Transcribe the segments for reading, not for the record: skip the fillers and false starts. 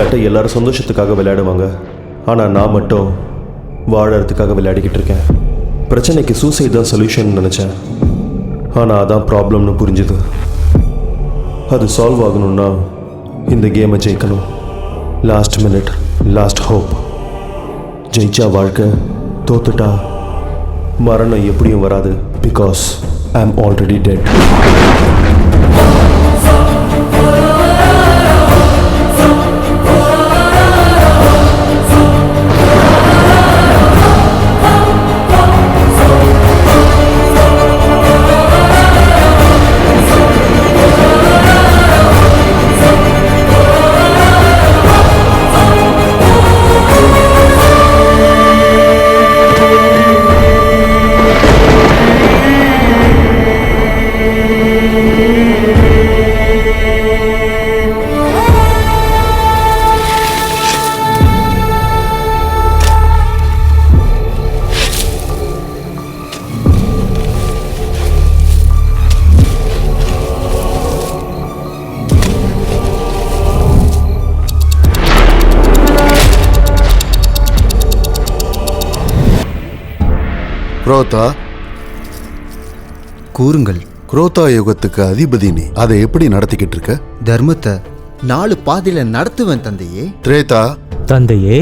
விளையாட்டை எல்லாரும் சந்தோஷத்துக்காக விளையாடுவாங்க. ஆனால் நான் மட்டும் வாழறதுக்காக விளையாடிக்கிட்டு இருக்கேன். பிரச்சனைக்கு சூசைட் தான் சொல்யூஷன் நினச்சேன். ஆனால் அதான் ப்ராப்ளம்னு புரிஞ்சுது. அது சால்வ் ஆகணும்னா இந்த கேமை ஜெயிக்கணும். Last minute, last hope. ஜெயிச்சா வாழ்க்கை, தோத்துட்டா மரணம் எப்படியும் வராது. பிகாஸ் ஐ ஆம் ஆல்ரெடி டெட். குரோதா, கூறுங்கள். குரோதா யுகத்துக்கு அதிபதி நீ. அதை எப்படி நடத்திக்கிட்டு இருக்க? தர்மத்தை 4 பாதையில நடத்துவேன் தந்தையே. திரேதா, தந்தையே,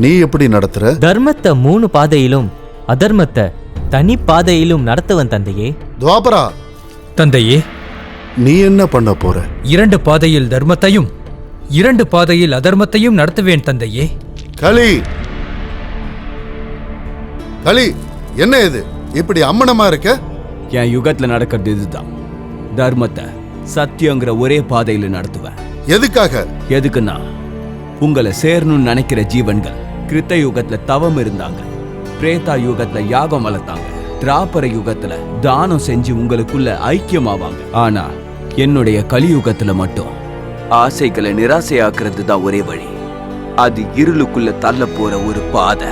நீ எப்படி நடத்துற? தர்மத்தை 3 பாதையிலும் அதர்மத்தை தனி பாதையிலும் நடத்துவன் தந்தையே. துவாபரா, தந்தையே, நீ என்ன பண்ண போற? 2 பாதையில் தர்மத்தையும் 2 பாதையில் அதர்மத்தையும் நடத்துவேன் தந்தையே. களி, களி, என்ன இது இப்படி அம்மனமா இருக்க? என் யுகத்துல நடக்கிறது இதுதான். தர்மத்தை சத்தியங்கிற ஒரே பாதையில நடத்துவேன். எதுக்காக? எதுக்குன்னா, உங்களை சேரணும்னு நினைக்கிற ஜீவன்கள் கிருத்த யுகத்துல தவம் இருந்தாங்க, பிரேதா யுகத்துல யாகம் வளர்த்தாங்க, திராபர யுகத்துல தானம் செஞ்சு உங்களுக்குள்ள ஐக்கியமாவாங்க. ஆனா என்னுடைய கலியுகத்துல மட்டும் ஆசைகளை நிராசையாக்குறது தான் ஒரே வழி. அது இருளுக்குள்ள தள்ள போற ஒரு பாதை.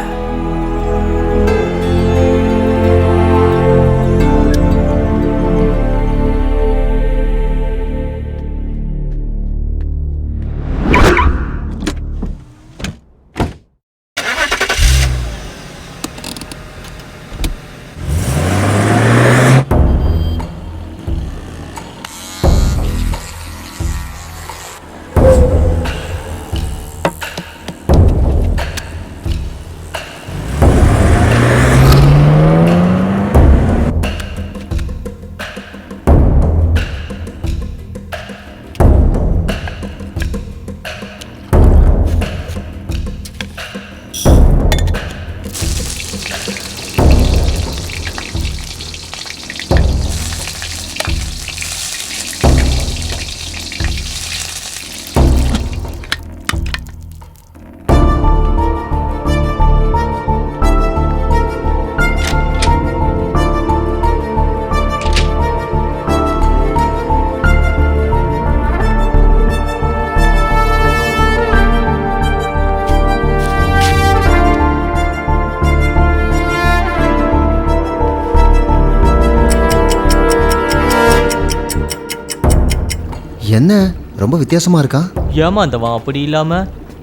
என்ன ரொம்ப வித்தியாசமா இருக்கா? ஏமாந்தவன் அப்படி இல்லாம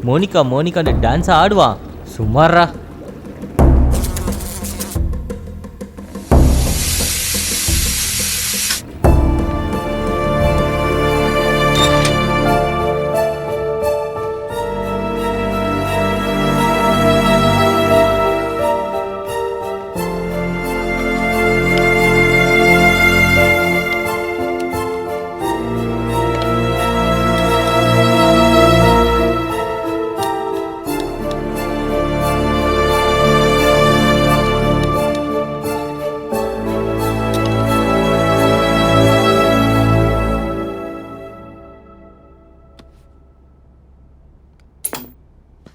மோனிகான்னு டான்ஸ் ஆடுவான். சுமாரா.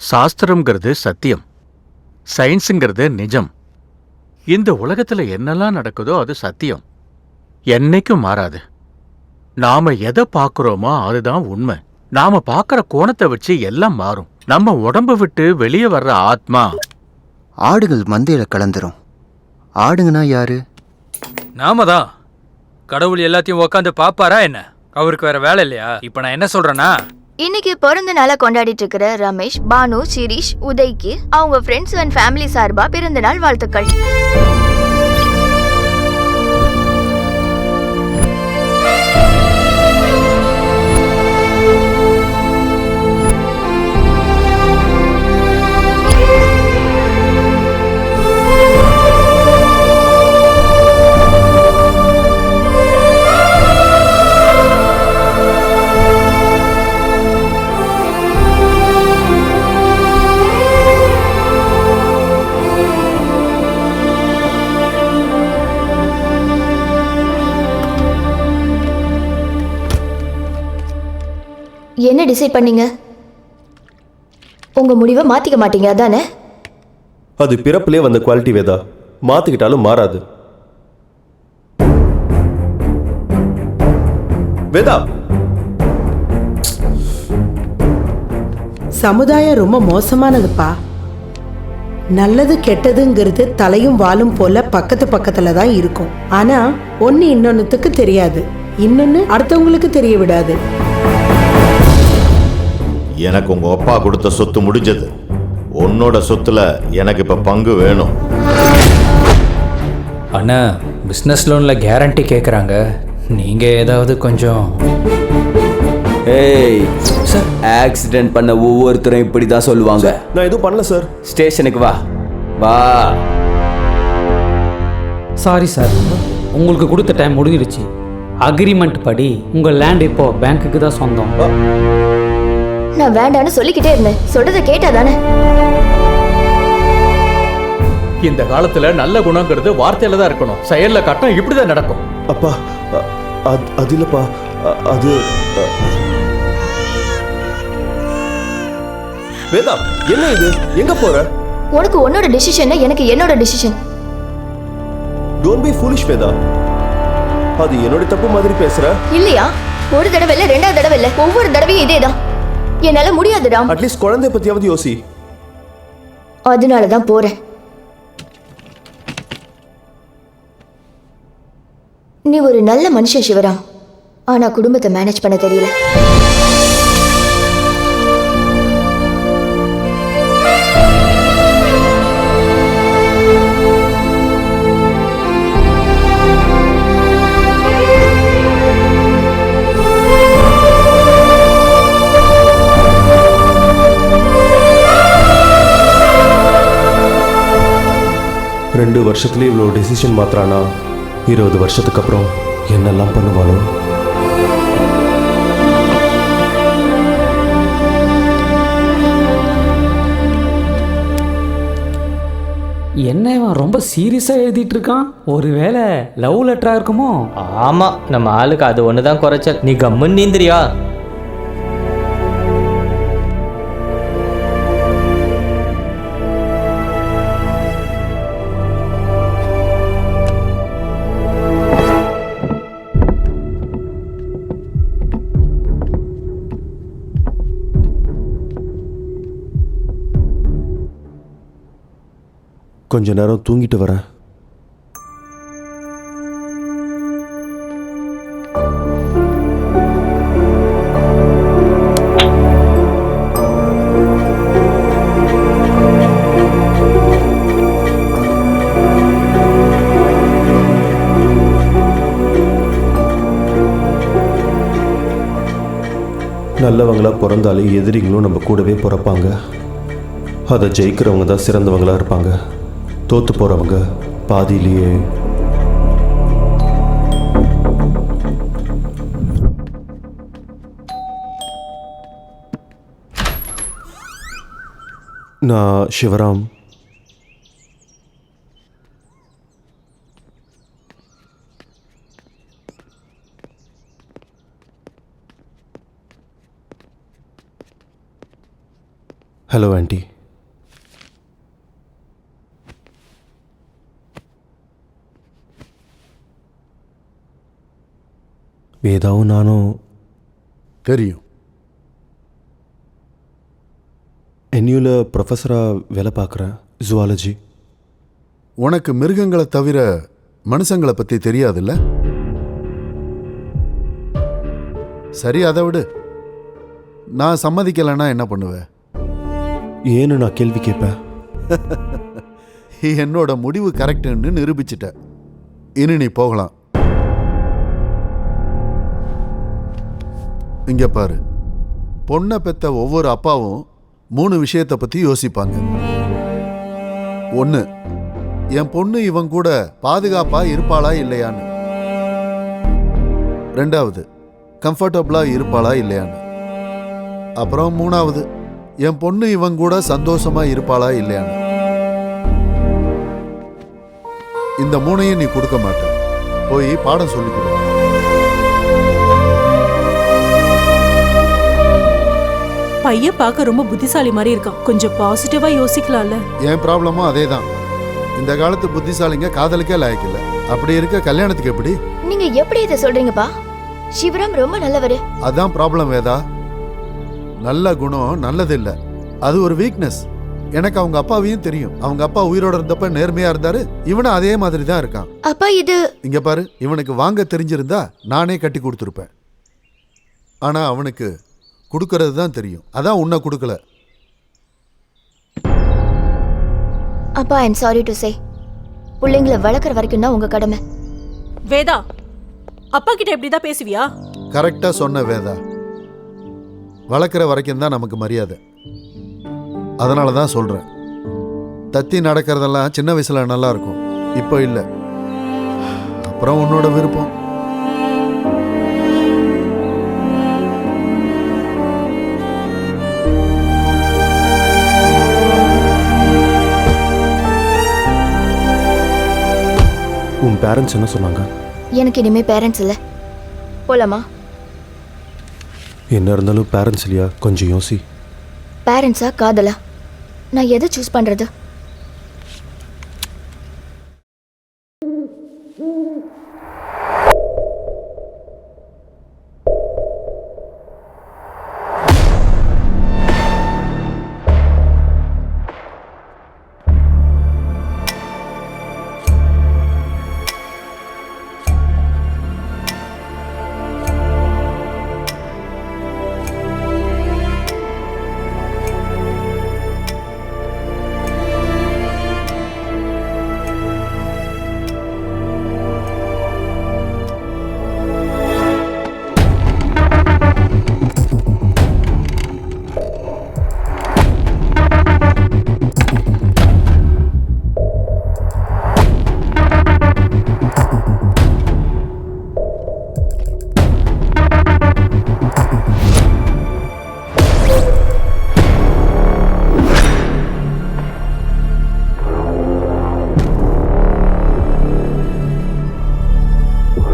சாஸ்திரம்ங்கிறது சத்தியம், சயின்ஸுங்கிறது நிஜம். இந்த உலகத்துல என்னெல்லாம் நடக்குதோ அது சத்தியம், என்னைக்கும் மாறாது. நாம எதை பார்க்குறோமோ அதுதான் உண்மை. நாம பார்க்குற கோணத்தை வச்சு எல்லாம் மாறும். நம்ம உடம்பு விட்டு வெளியே வர்ற ஆத்மா ஆடுகள் மந்தையில கலந்துரும். ஆடுங்கன்னா யாரு? நாம தான். கடவுள் எல்லாத்தையும் உக்காந்து பாப்பாரா என்ன? அவருக்கு வேற வேலை இல்லையா? இப்ப நான் என்ன சொல்றேன்னா, இன்னைக்கு பிறந்த நாளை கொண்டாடிட்டு இருக்கிற ரமேஷ், பானு, சிரீஷ், உதய்க்கு அவங்க ஃப்ரெண்ட்ஸ் அண்ட் ஃபேமிலி சார்பா பிறந்த நாள் வாழ்த்துக்கள். என்ன டிசைட் பண்ணீங்க? உங்க முடிவை மாத்திக்க மாட்டீங்க அதானே? அது பிறப்பிலே வந்த குவாலிட்டி வேதா, மாத்திக்கிட்டாலும் மாறாது. வேதா, சமுதாயம் ரொம்ப மோசமானதுப்பா. நல்லது கெட்டதுங்கிறது தலையும் வாலும் போல பக்கத்து பக்கத்துல தான் இருக்கும். ஆனா ஒன்னு இன்னொன்னுத்துக்கு தெரியாது, இன்னொன்னு அடுத்தவங்களுக்கு தெரிய விடாது. எனக்கு உங்க அப்பா கொடுத்த சொத்து முடிஞ்சது. உன்னோட சொத்துல எனக்கு இப்ப பங்கு வேணும். அண்ணா, பிஸ்னஸ் லோனில் கேரண்டி கேட்குறாங்க. நீங்கள் ஏதாவது கொஞ்சம்... ஏய் சார், ஆக்சிடென்ட் பண்ண ஒவ்வொருத்தரும் இப்படி தான் சொல்லுவாங்க. நான் எதுவும் பண்ணல சார். ஸ்டேஷனுக்கு வா வா. சாரி சார், உங்களுக்கு கொடுத்த டைம் முடிஞ்சிடுச்சு. அக்ரிமெண்ட் படி உங்கள் லேண்ட் இப்போ பேங்க்குக்கு தான் சொந்தம். நான் வேண்டான்னு சொல்லிக்கிட்டே இருந்தேன், சொல்றதை கேட்டா தானே? இந்த காலத்துல நல்ல குணங்கிறது வார்த்தையில தான் இருக்கணும், செயல்ல காட்டும் இப்படிதான் நடக்கும். அப்பா, அது இல்லப்பா, அது... வேதா, என்ன இது? எங்க போற? உனக்கு உன்னோட டிசிஷன், எனக்கு என்னோட decision. Don't be foolish Veda. அது என்னோட தப்பு மாதிரி பேசுற. இல்லையா? ஒரு தடவை இல்ல, ரெண்டாவது தடவை இல்ல, ஒவ்வொரு தடவையும் இதேதான். என்னால முடியாதுடா. அட்லீஸ்ட் குழந்தை பத்தியாவது யோசி. அதனாலதான் போறேன். நீ ஒரு நல்ல மனுஷன் சிவராம், ஆனா குடும்பத்தை மேனேஜ் பண்ண தெரியல. ரெண்டு வருஷத்துலேயே இவ்வளோ டெசிஷன் மாத்திரானா 20 வருஷத்துக்கு அப்புறம் என்னெல்லாம் பண்ணுவாளோ? என்ன இவன் ரொம்ப சீரியஸாக எழுதிட்டு இருக்கான்? ஒருவேளை லவ் லெட்டரா இருக்குமோ? ஆமா, நம்ம ஆளுக்கு அது ஒன்று தான் குறைச்சல். நீ கம்முன்னு நீந்திரியா? கொஞ்ச நேரம் தூங்கிட்டு வரேன். நல்லவங்களா பிறந்தாலே எதிரிகளும் நம்ம கூடவே பிறப்பாங்க. அதை ஜெயிக்கிறவங்க தான் சிறந்தவங்களா இருப்பாங்க. தோத்து போறவங்க பாதியிலேயே. நான் சிவராம். Hello aunty. வேதாவும் நானும் தெரியும். என்யூல ப்ரொஃபஸராக வேலை பார்க்குறேன், ஜுவாலஜி. உனக்கு மிருகங்களை தவிர மனுஷங்களை பத்தி தெரியாதுல்ல? சரி, அதை விடு. நான் சம்மதிக்கலைன்னா என்ன பண்ணுவேன்? ஏன்னு நான் கேள்வி கேட்பேன். என்னோட முடிவு கரெக்டுன்னு நிரூபிச்சிட்ட. இனி நீ போகலாம். இங்க பாரு, பொண்ணை பெத்த ஒவ்வொரு அப்பாவும் 3 விஷயத்தை பத்தி யோசிப்பாங்க. 1, என் பொண்ணு இவன் கூட பாதுகாப்பா இருப்பாளா இல்லையான்னு. 2வது, கம்ஃபர்டபுளா இருப்பாளா இல்லையான்னு. அப்புறம் 3வது, என் பொண்ணு இவன் கூட சந்தோஷமா இருப்பாளா இல்லையான்னு. இந்த 3ஐயும் நீ கொடுக்க மாட்ட. போய் பாடம் சொல்லிக் கொடு. பையன் பார்க்க ரொம்ப புத்திசாலி மாதிரி இருக்கான். கொஞ்சம் பாசிட்டிவா யோசிக்கலாம்ல. என் ப்ராப்ளமும் அதே தான். இந்த காலத்து புத்திசாலிங்க காதலுக்கே லாயக்கில்ல. அப்படி இருக்க கல்யாணத்துக்கு எப்படி? நீங்க எப்படி இதை சொல்றீங்கப்பா? சிவராம் ரொம்ப நல்லவரு. அதான் ப்ராப்ளம் வேதா. நல்ல குணம் நல்லது இல்லை, அது ஒரு வீக்னஸ். எனக்கு அவங்க அப்பாவையும் தெரியும். அவங்க அப்பா உயிரோட இருந்தப்ப நேர்மையா இருந்தாரு. இவனும் அதே மாதிரி தான் இருக்கான். அப்பா இது இங்க பாரு, இவனுக்கு வாங்க தெரிஞ்சிருந்தா நானே கட்டி கொடுத்துருப்பேன். ஆனா அவனுக்கு கொடுக்கறது தான் தெரியும். அதான் உன்னை கொடுக்கல. அப்பா, I am sorry to say, பிள்ளைங்களை வளர்க்குற வரைக்கும் தான் உங்க கடமை. வேதா, அப்பா கிட்ட இப்படிதான் பேசுவியா? கரெக்டா சொன்ன வேதா. வளர்க்குற வரைக்கும் தான் நமக்கு மரியாதை. அதனால தான் சொல்றேன், தத்தி நடக்கிறதெல்லாம் சின்ன வயசுல நல்லா இருக்கும், இப்போ இல்லை. அப்புறம் உன்னோட விருப்பம். உன் பேரண்ட்ஸ் என்ன சொன்னாங்க? எனக்கு இனிமே பேரண்ட்ஸ் இல்லை. போலாமா? என்ன இருந்தாலும் பேரண்ட்ஸ் இல்லையா? கொஞ்சம் யோசி. பேரண்ட்ஸா காதலா? நான் எதை சூஸ் பண்றது?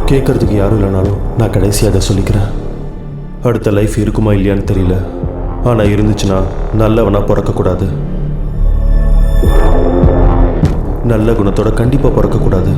கேட்கறதுக்கு யாரும் இல்லைனாலும் நான் கடைசியாக அதை சொல்லிக்கிறேன். அடுத்த லைஃப் இருக்குமா இல்லையான்னு தெரியல, ஆனால் இருந்துச்சுன்னா நல்லவனா பிறக்கக்கூடாது. நல்ல குணத்தோட கண்டிப்பாக பிறக்கக்கூடாது.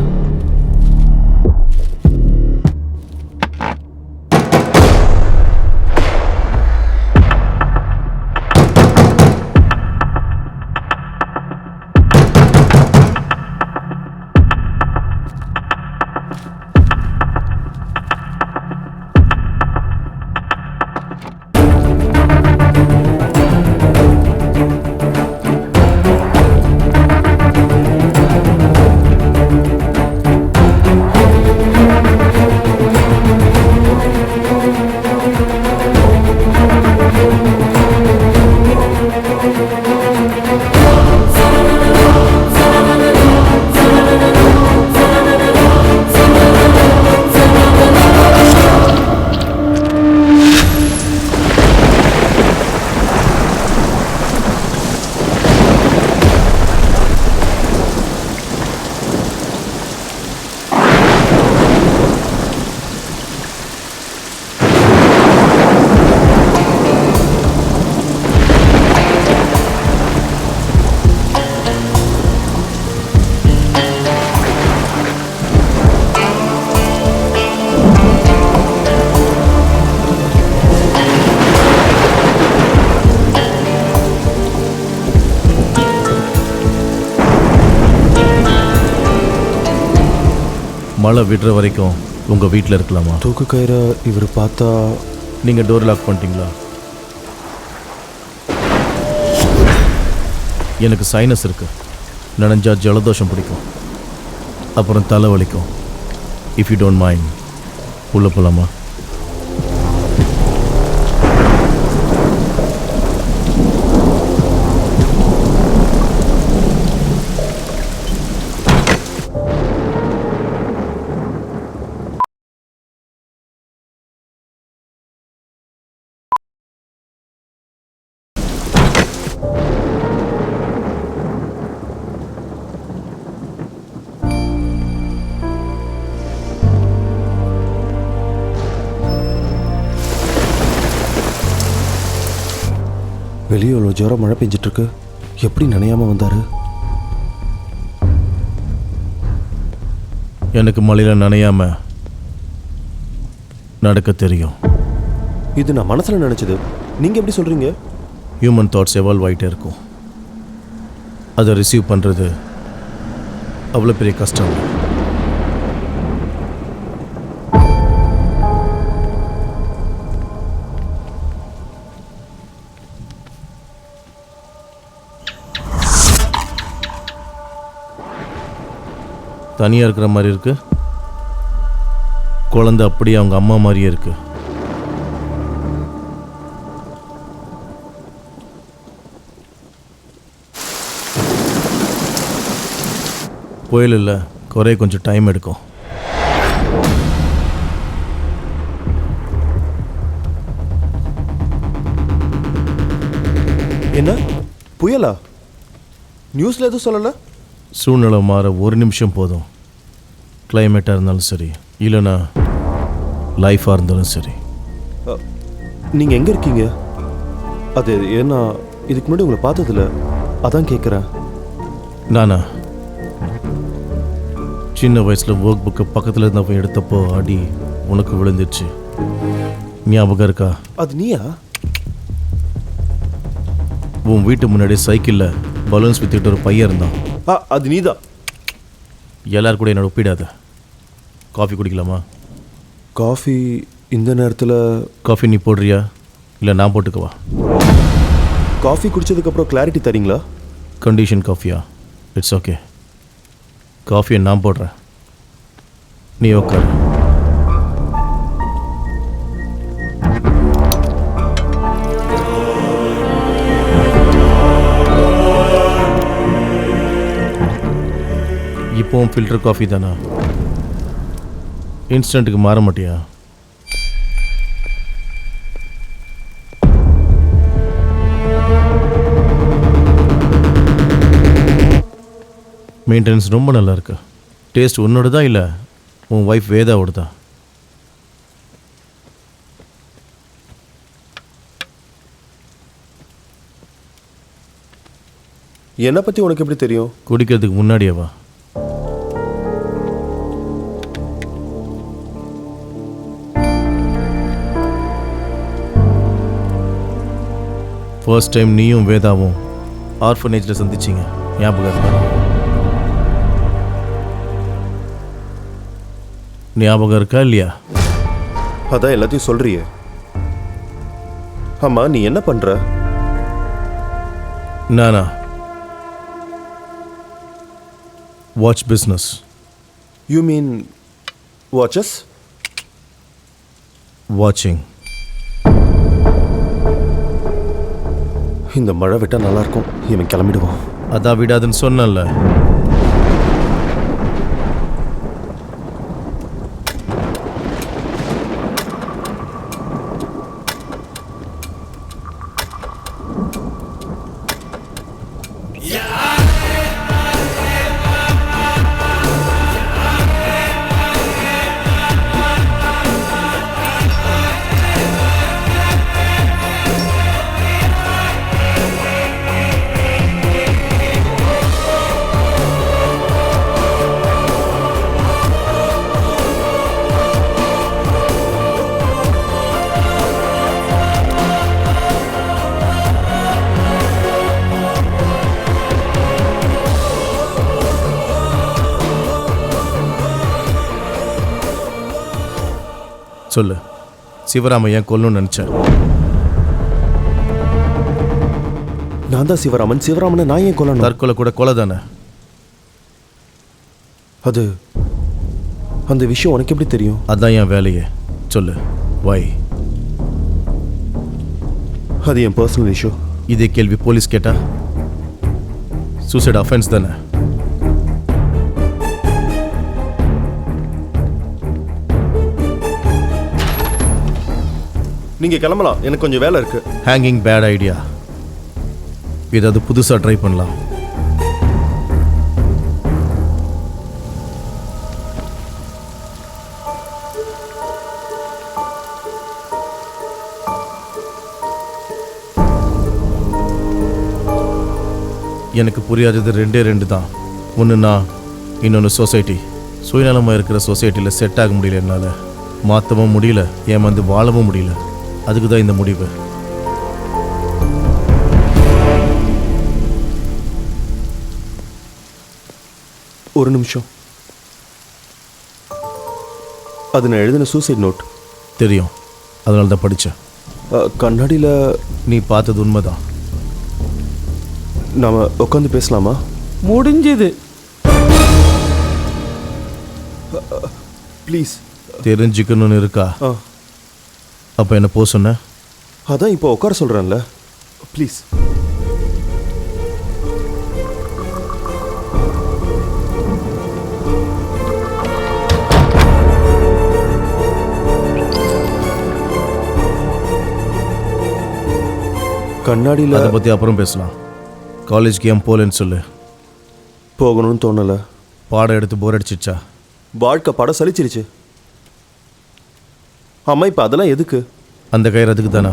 மழை விடுற வரைக்கும் உங்கள் வீட்டில் இருக்கலாமா? தூக்கு கயிறை இவர் பார்த்தா. நீங்கள் டோர் லாக் பண்ணிட்டீங்களா? எனக்கு சைனஸ் இருக்கு. நனைஞ்சா ஜலதோஷம் பிடிக்கும், அப்புறம் தலை வலிக்கும். இஃப் யூ டோன்ட் மைண்ட் உள்ள போலாமா? வெளியே இவ்வளோ ஜோரம் மழை பெஞ்சிட்ருக்கு, எப்படி நனையாமல் வந்தார்? எனக்கு மழையில் நனையாம நடக்க தெரியும். இது நான் மனசில் நினச்சது, நீங்கள் எப்படி சொல்கிறீங்க? ஹியூமன் தாட்ஸ் எவால்வ் ஆகிட்டே இருக்கும். அதை ரிசீவ் பண்ணுறது அவ்வளோ பெரிய கஷ்டம் இல்லை. தனியாக இருக்கிற மாதிரி இருக்கு. குழந்தை அப்படியே அவங்க அம்மா மாதிரியே இருக்கு. புயல் இல்லை, குறைய கொஞ்சம் டைம் எடுக்கும். என்ன புயலா? நியூஸில் எதுவும் சொல்லலை? சூழ்நிலை மாற ஒரு நிமிஷம் போதும். கிளைமேட்டாக இருந்தாலும் சரி, இல்லைனா லைஃபாக இருந்தாலும் சரி. நீங்கள் எங்கே இருக்கீங்க? அது ஏன்னா இதுக்கு முன்னாடி உங்களை பார்த்ததில்ல, அதான் கேட்குறேன். நானா சின்ன வயசில் ஒர்க் புக்கை பக்கத்தில் இருந்தவன் எடுத்தப்போ அடி உனக்கு விழுந்துச்சு, ஞாபகம் இருக்கா? அது நீயா? உன் வீட்டு முன்னாடி சைக்கிளில் பலூன்ஸ் வித்துக்கிட்டு ஒரு பையன் இருந்தான். அது நீதான். எல்லாரும் கூட என்னோட ஒப்பிடாத. காஃபி குடிக்கலாமா? காஃபி இந்த நேரத்தில்? காஃபி நீ போடுறியா இல்லை நான் போட்டுக்கவா? காஃபி குடித்ததுக்கப்புறம் கிளாரிட்டி தரீங்களா? கண்டிஷன் காஃபியா? It's okay. காஃபியை நான் போடுறேன், நீ உட்கார். இப்போவும் ஃபில்டர் காஃபி தானா? இன்ஸ்டண்ட்டுக்கு மாற மாட்டியா? மெயின்டெனன்ஸ் ரொம்ப நல்லா இருக்கு. டேஸ்ட் உன்னோடதா இல்லை உன் ஒய்ஃப் வேதாவோடதா? என்னை பற்றி உனக்கு எப்படி தெரியும்? குடிக்கிறதுக்கு முன்னாடியேவா? ஃபர்ஸ்ட் டைம் நீயும் வேதாவும் ஆர்ஃபனேஜில் சந்திச்சிங்க, ஞாபகம் இருக்கா? ஞாபகம் இருக்கா இல்லையா? அதான் எல்லாத்தையும் சொல்றியே. ஆமா, நீ என்ன பண்ற? நானா watch business. You mean watches? வாட்சிங். இந்த மழை விட்டால் நல்லாயிருக்கும், இவன் கிளம்பிடுவான். அதான் விடாதுன்னு சொன்னல. சொல்லு, சிவராம ஏன் கொல்லணும்னு நினச்சேன்? நான் தான் சிவராமன். சிவராமனை நான் ஏன் கொல்லணும்? தற்கொலை கூட கொலை தானே. அது அந்த விஷயம் உனக்கு எப்படி தெரியும்? அதான் என் வேலையே. சொல்லு, வை? அது என் பர்சனல் இஷ்யூ. இதே கேள்வி போலீஸ் கேட்டா சூசைட் அஃபென்ஸ் தானே. நீங்க கிளம்பலாம், எனக்கு கொஞ்சம் வேலை இருக்கு. Hanging bad idea. ஏதாவது புதுசா ட்ரை பண்ணலாம். எனக்கு புரியாதது ரெண்டு தான். ஒன்று நான், இன்னொன்று சொசைட்டி. சுயநலமாக இருக்கிற சொசைட்டியில் செட் ஆக முடியல என்னால். மாற்றவும் முடியல, ஏமாந்து வாழவும் முடியல. அதுக்கு தான் இந்த முடிவு. ஒரு நிமிஷம். அது நான் எழுதின சூசைட் நோட். தெரியும், அதனால தான் படித்தேன். கண்ணாடியில் நீ பார்த்தது உண்மைதான். நாம உட்காந்து பேசலாமா? முடிஞ்சது. ப்ளீஸ். தெரிஞ்சுக்கணும்னு இருக்கா? அப்போ என்ன போ சொன்ன? அதான் இப்போ உட்கார சொல்கிறேன்ல, ப்ளீஸ். கண்ணாடியில் அதை பற்றி அப்புறம் பேசலாம். காலேஜ்க்கு ஏன் போகலன்னு சொல்லு. போகணும்னு தோணலை. பாடம் எடுத்து போர் அடிச்சிச்சா? வாழ்க்கை பாடம் சலிச்சிருச்சு. அம்மா இப்போ அதெல்லாம் எதுக்கு? அந்த கயிறு அதுக்கு தானா?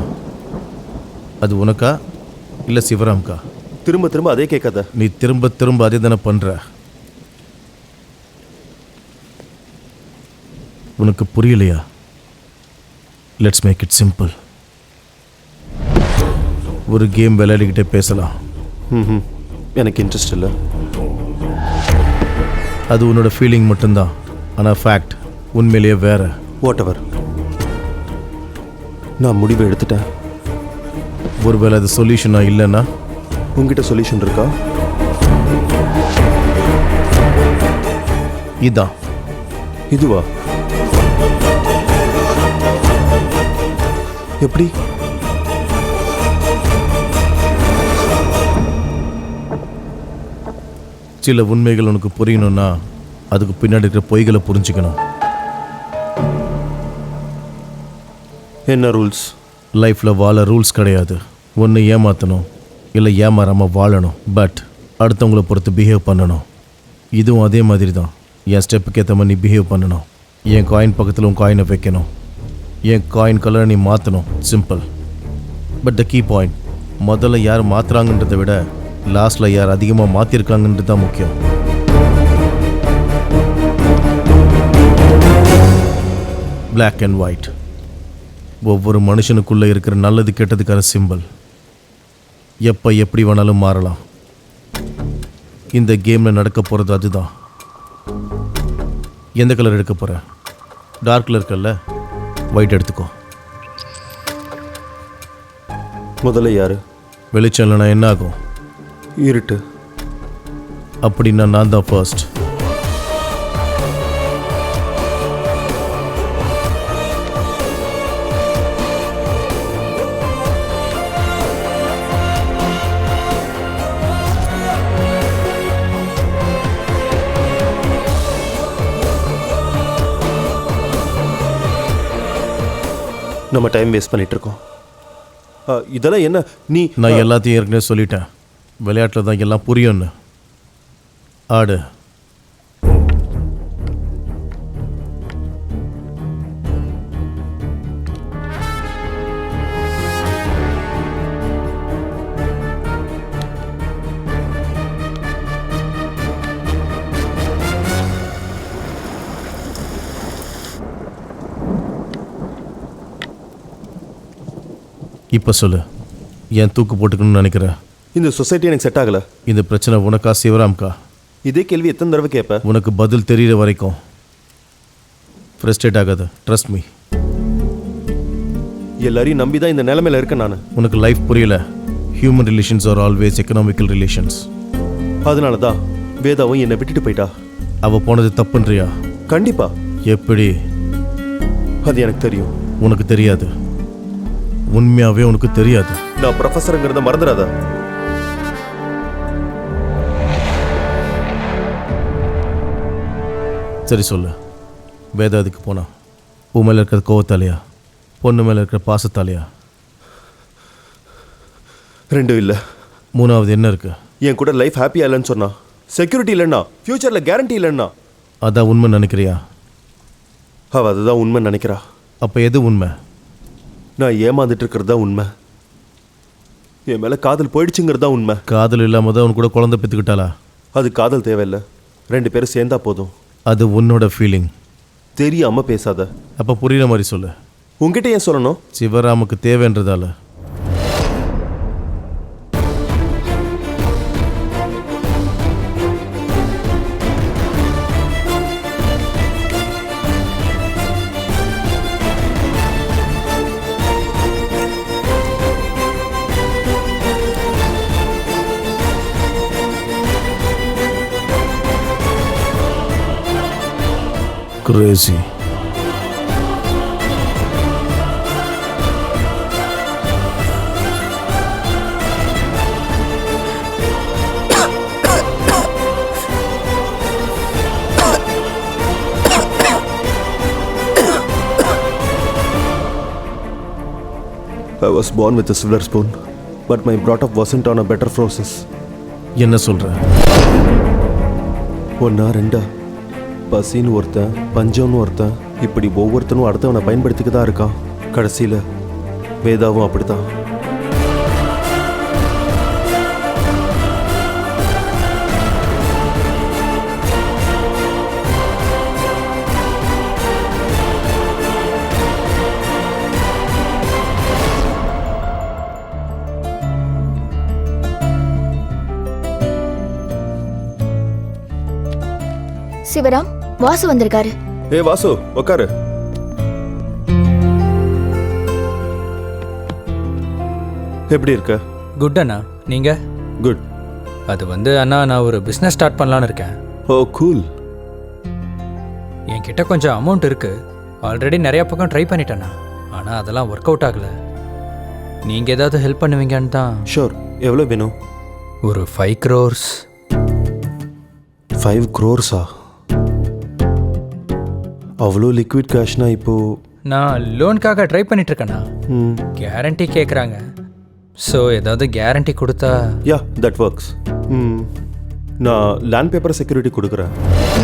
அது உனக்கா இல்லை சிவராம்கா? திரும்ப திரும்ப அதே கேட்காத. நீ திரும்ப திரும்ப அதே தானே பண்ணுற. உனக்கு புரியலையா? Let's make it simple. ஒரு கேம் விளையாடிக்கிட்டே பேசலாம். எனக்கு இன்ட்ரெஸ்ட் இல்லை. அது உன்னோட ஃபீலிங் மட்டும்தான். ஆனால் ஃபேக்ட் உண்மையிலேயே வேற. வாட் எவர், நான் முடிவை எடுத்துட்டேன். ஒருவேளை அது சொல்யூஷனா இல்லைன்னா? உங்ககிட்ட சொல்யூஷன் இருக்கா? இதான். இதுவா? எப்படி? சில உண்மைகள் உனக்கு புரியணும்னா அதுக்கு பின்னாடி இருக்கிற பொய்களை புரிஞ்சுக்கணும். என்ன ரூல்ஸ்? லைஃப்பில் வாழ ரூல்ஸ் கிடையாது. ஒன்று ஏமாற்றணும், இல்லை ஏமாறாமல் வாழணும். பட் அடுத்தவங்கள பொறுத்து பிஹேவ் பண்ணணும். இதுவும் அதே மாதிரி தான். என் ஸ்டெப்புக்கு ஏற்ற மாதிரி நீ பிஹேவ் பண்ணணும். என் காயின் பக்கத்தில் உன் காயினை வைக்கணும். என் காயின் கலரை நீ மாற்றணும். Simple. But the key point, முதல்ல யார் மாற்றுறாங்கன்றதை விட லாஸ்ட்டில் யார் அதிகமாக மாற்றிருக்காங்கன்றது தான் முக்கியம். Black and white. ஒவ்வொரு மனுஷனுக்குள்ளே இருக்கிற நல்லது கெட்டதுக்கான சிம்பிள். எப்போ எப்படி வேணாலும் மாறலாம். இந்த கேமில் நடக்க போகிறது அதுதான். எந்த கலர் எடுக்க போகிற? டார்க் கலர் இருக்குல்ல, ஒயிட் எடுத்துக்கோ. முதல்ல யாரு? வெளிச்சம் இல்லைனா என்ன ஆகும்? இருட்டு. அப்படின்னா நான் தான் ஃபர்ஸ்ட். நம்ம டைம் வேஸ்ட் பண்ணிட்டு இருக்கோம். இதெல்லாம் என்ன? நான் எல்லாத்தையும் ஏற்கனவே சொல்லிட்டேன். விளையாட்டில் தான் எல்லாம் புரியும்னு. ஆடு. இப்போ சொல்லு, ஏன் தூக்கு போட்டுக்கணும்னு நினைக்கிறேன்? இந்த சொசைட்டி எனக்கு செட் ஆகலை. இந்த பிரச்சனை உனக்கா சிவராம்கா? இதே கேள்வி எத்தனை தடவை கேட்ப? உனக்கு பதில் தெரிகிற வரைக்கும் ஃப்ரஸ்ட்ரேட் ஆகாது. Trust me. எல்லாரையும் நம்பி தான் இந்த நிலைமையில இருக்கேன் நான். உனக்கு லைஃப் புரியல. Human relations are always economical relations. அதனால தான் வேதாவும் என்னை விட்டுட்டு போயிட்டா. அவள் போனது தப்புன்றியா? கண்டிப்பா. எப்படி? அது எனக்கு தெரியும். உனக்கு தெரியாது. உண்மையாவே உனக்கு தெரியாது. நான் ப்ரொஃபஸருங்கிறத மறந்துடாத. சரி சொல்லு, வேதா அதுக்கு போனா உன் மேலே இருக்கிற கோவத்தாலையா, பொண்ணு மேலே இருக்கிற பாசத்தாலையா? ரெண்டும் இல்லை. மூணாவது என்ன இருக்கு? என் கூட லைஃப் ஹாப்பியா இல்லைன்னு சொன்னா, செக்யூரிட்டி இல்லைன்னா, ஃபியூச்சரில் கேரண்டி இல்லைன்னா. அதான் உண்மை நினைக்கிறியா? அவள் அதுதான் உண்மை நினைக்கிறா. அப்போ எது உண்மை? நான் ஏமாந்துட்டு இருக்கிறது தான் உண்மை. என் மேலே காதல் போயிடுச்சுங்கிறது தான் உண்மை. காதல் இல்லாமல் தான் உன் கூட குழந்தை பெற்றுக்கிட்டாளா? அது காதல் தேவையில்லை, 2 பேரும் சேர்ந்தா போதும். அது உன்னோட ஃபீலிங். தெரியாமல் பேசாத. அப்போ புரியுற மாதிரி சொல்லு. உங்ககிட்ட ஏன் சொல்லணும்? சிவராமுக்கு தேவைன்றதால. Crazy. I was born with a silver spoon, but my brought up wasn't on a better process. என்ன சொல்ற? ஒன்னா ரெண்டா, பசின்னு ஒருத்தன், பஞ்சம்னு ஒருத்தன், இப்படி ஒவ்வொருத்தனும் அடுத்தவனை பயன்படுத்திக்க தான் இருக்கான். கடைசியில் வேதாவும் அப்படித்தான். சிவராம், வாசு வந்திருக்காரு. ஏ வாசு, உட்காரு. எப்படி இருக்க? குட் அண்ணா, நீங்க? குட். அது அண்ணா, நான் ஒரு பிஸ்னஸ் ஸ்டார்ட் பண்ணலான்னு இருக்கேன். ஓ கூல். என்கிட்ட கொஞ்சம் அமௌண்ட் இருக்கு. ஆல்ரெடி நிறைய பக்கம் ட்ரை பண்ணிட்டேண்ணா, ஆனால் அதெல்லாம் ஒர்க் அவுட் ஆகலை. நீங்கள் ஏதாவது ஹெல்ப் பண்ணுவீங்கன்னு தான். ஷோர். எவ்வளோ வேணும்? ஒரு 5 crores. 5 crores-ஆ? அவ்வளோ லிக்விட் கேஷ்னா இப்போ? நான் லோனுக்காக ட்ரை பண்ணிட்டு இருக்கேண்ணா. கேரண்டி கேட்குறாங்க. ஸோ ஏதாவது கேரண்டி கொடுத்தா? யா, தட் ஒர்க்ஸ். நான் லேண்ட் பேப்பர் செக்யூரிட்டி கொடுக்குறேன்.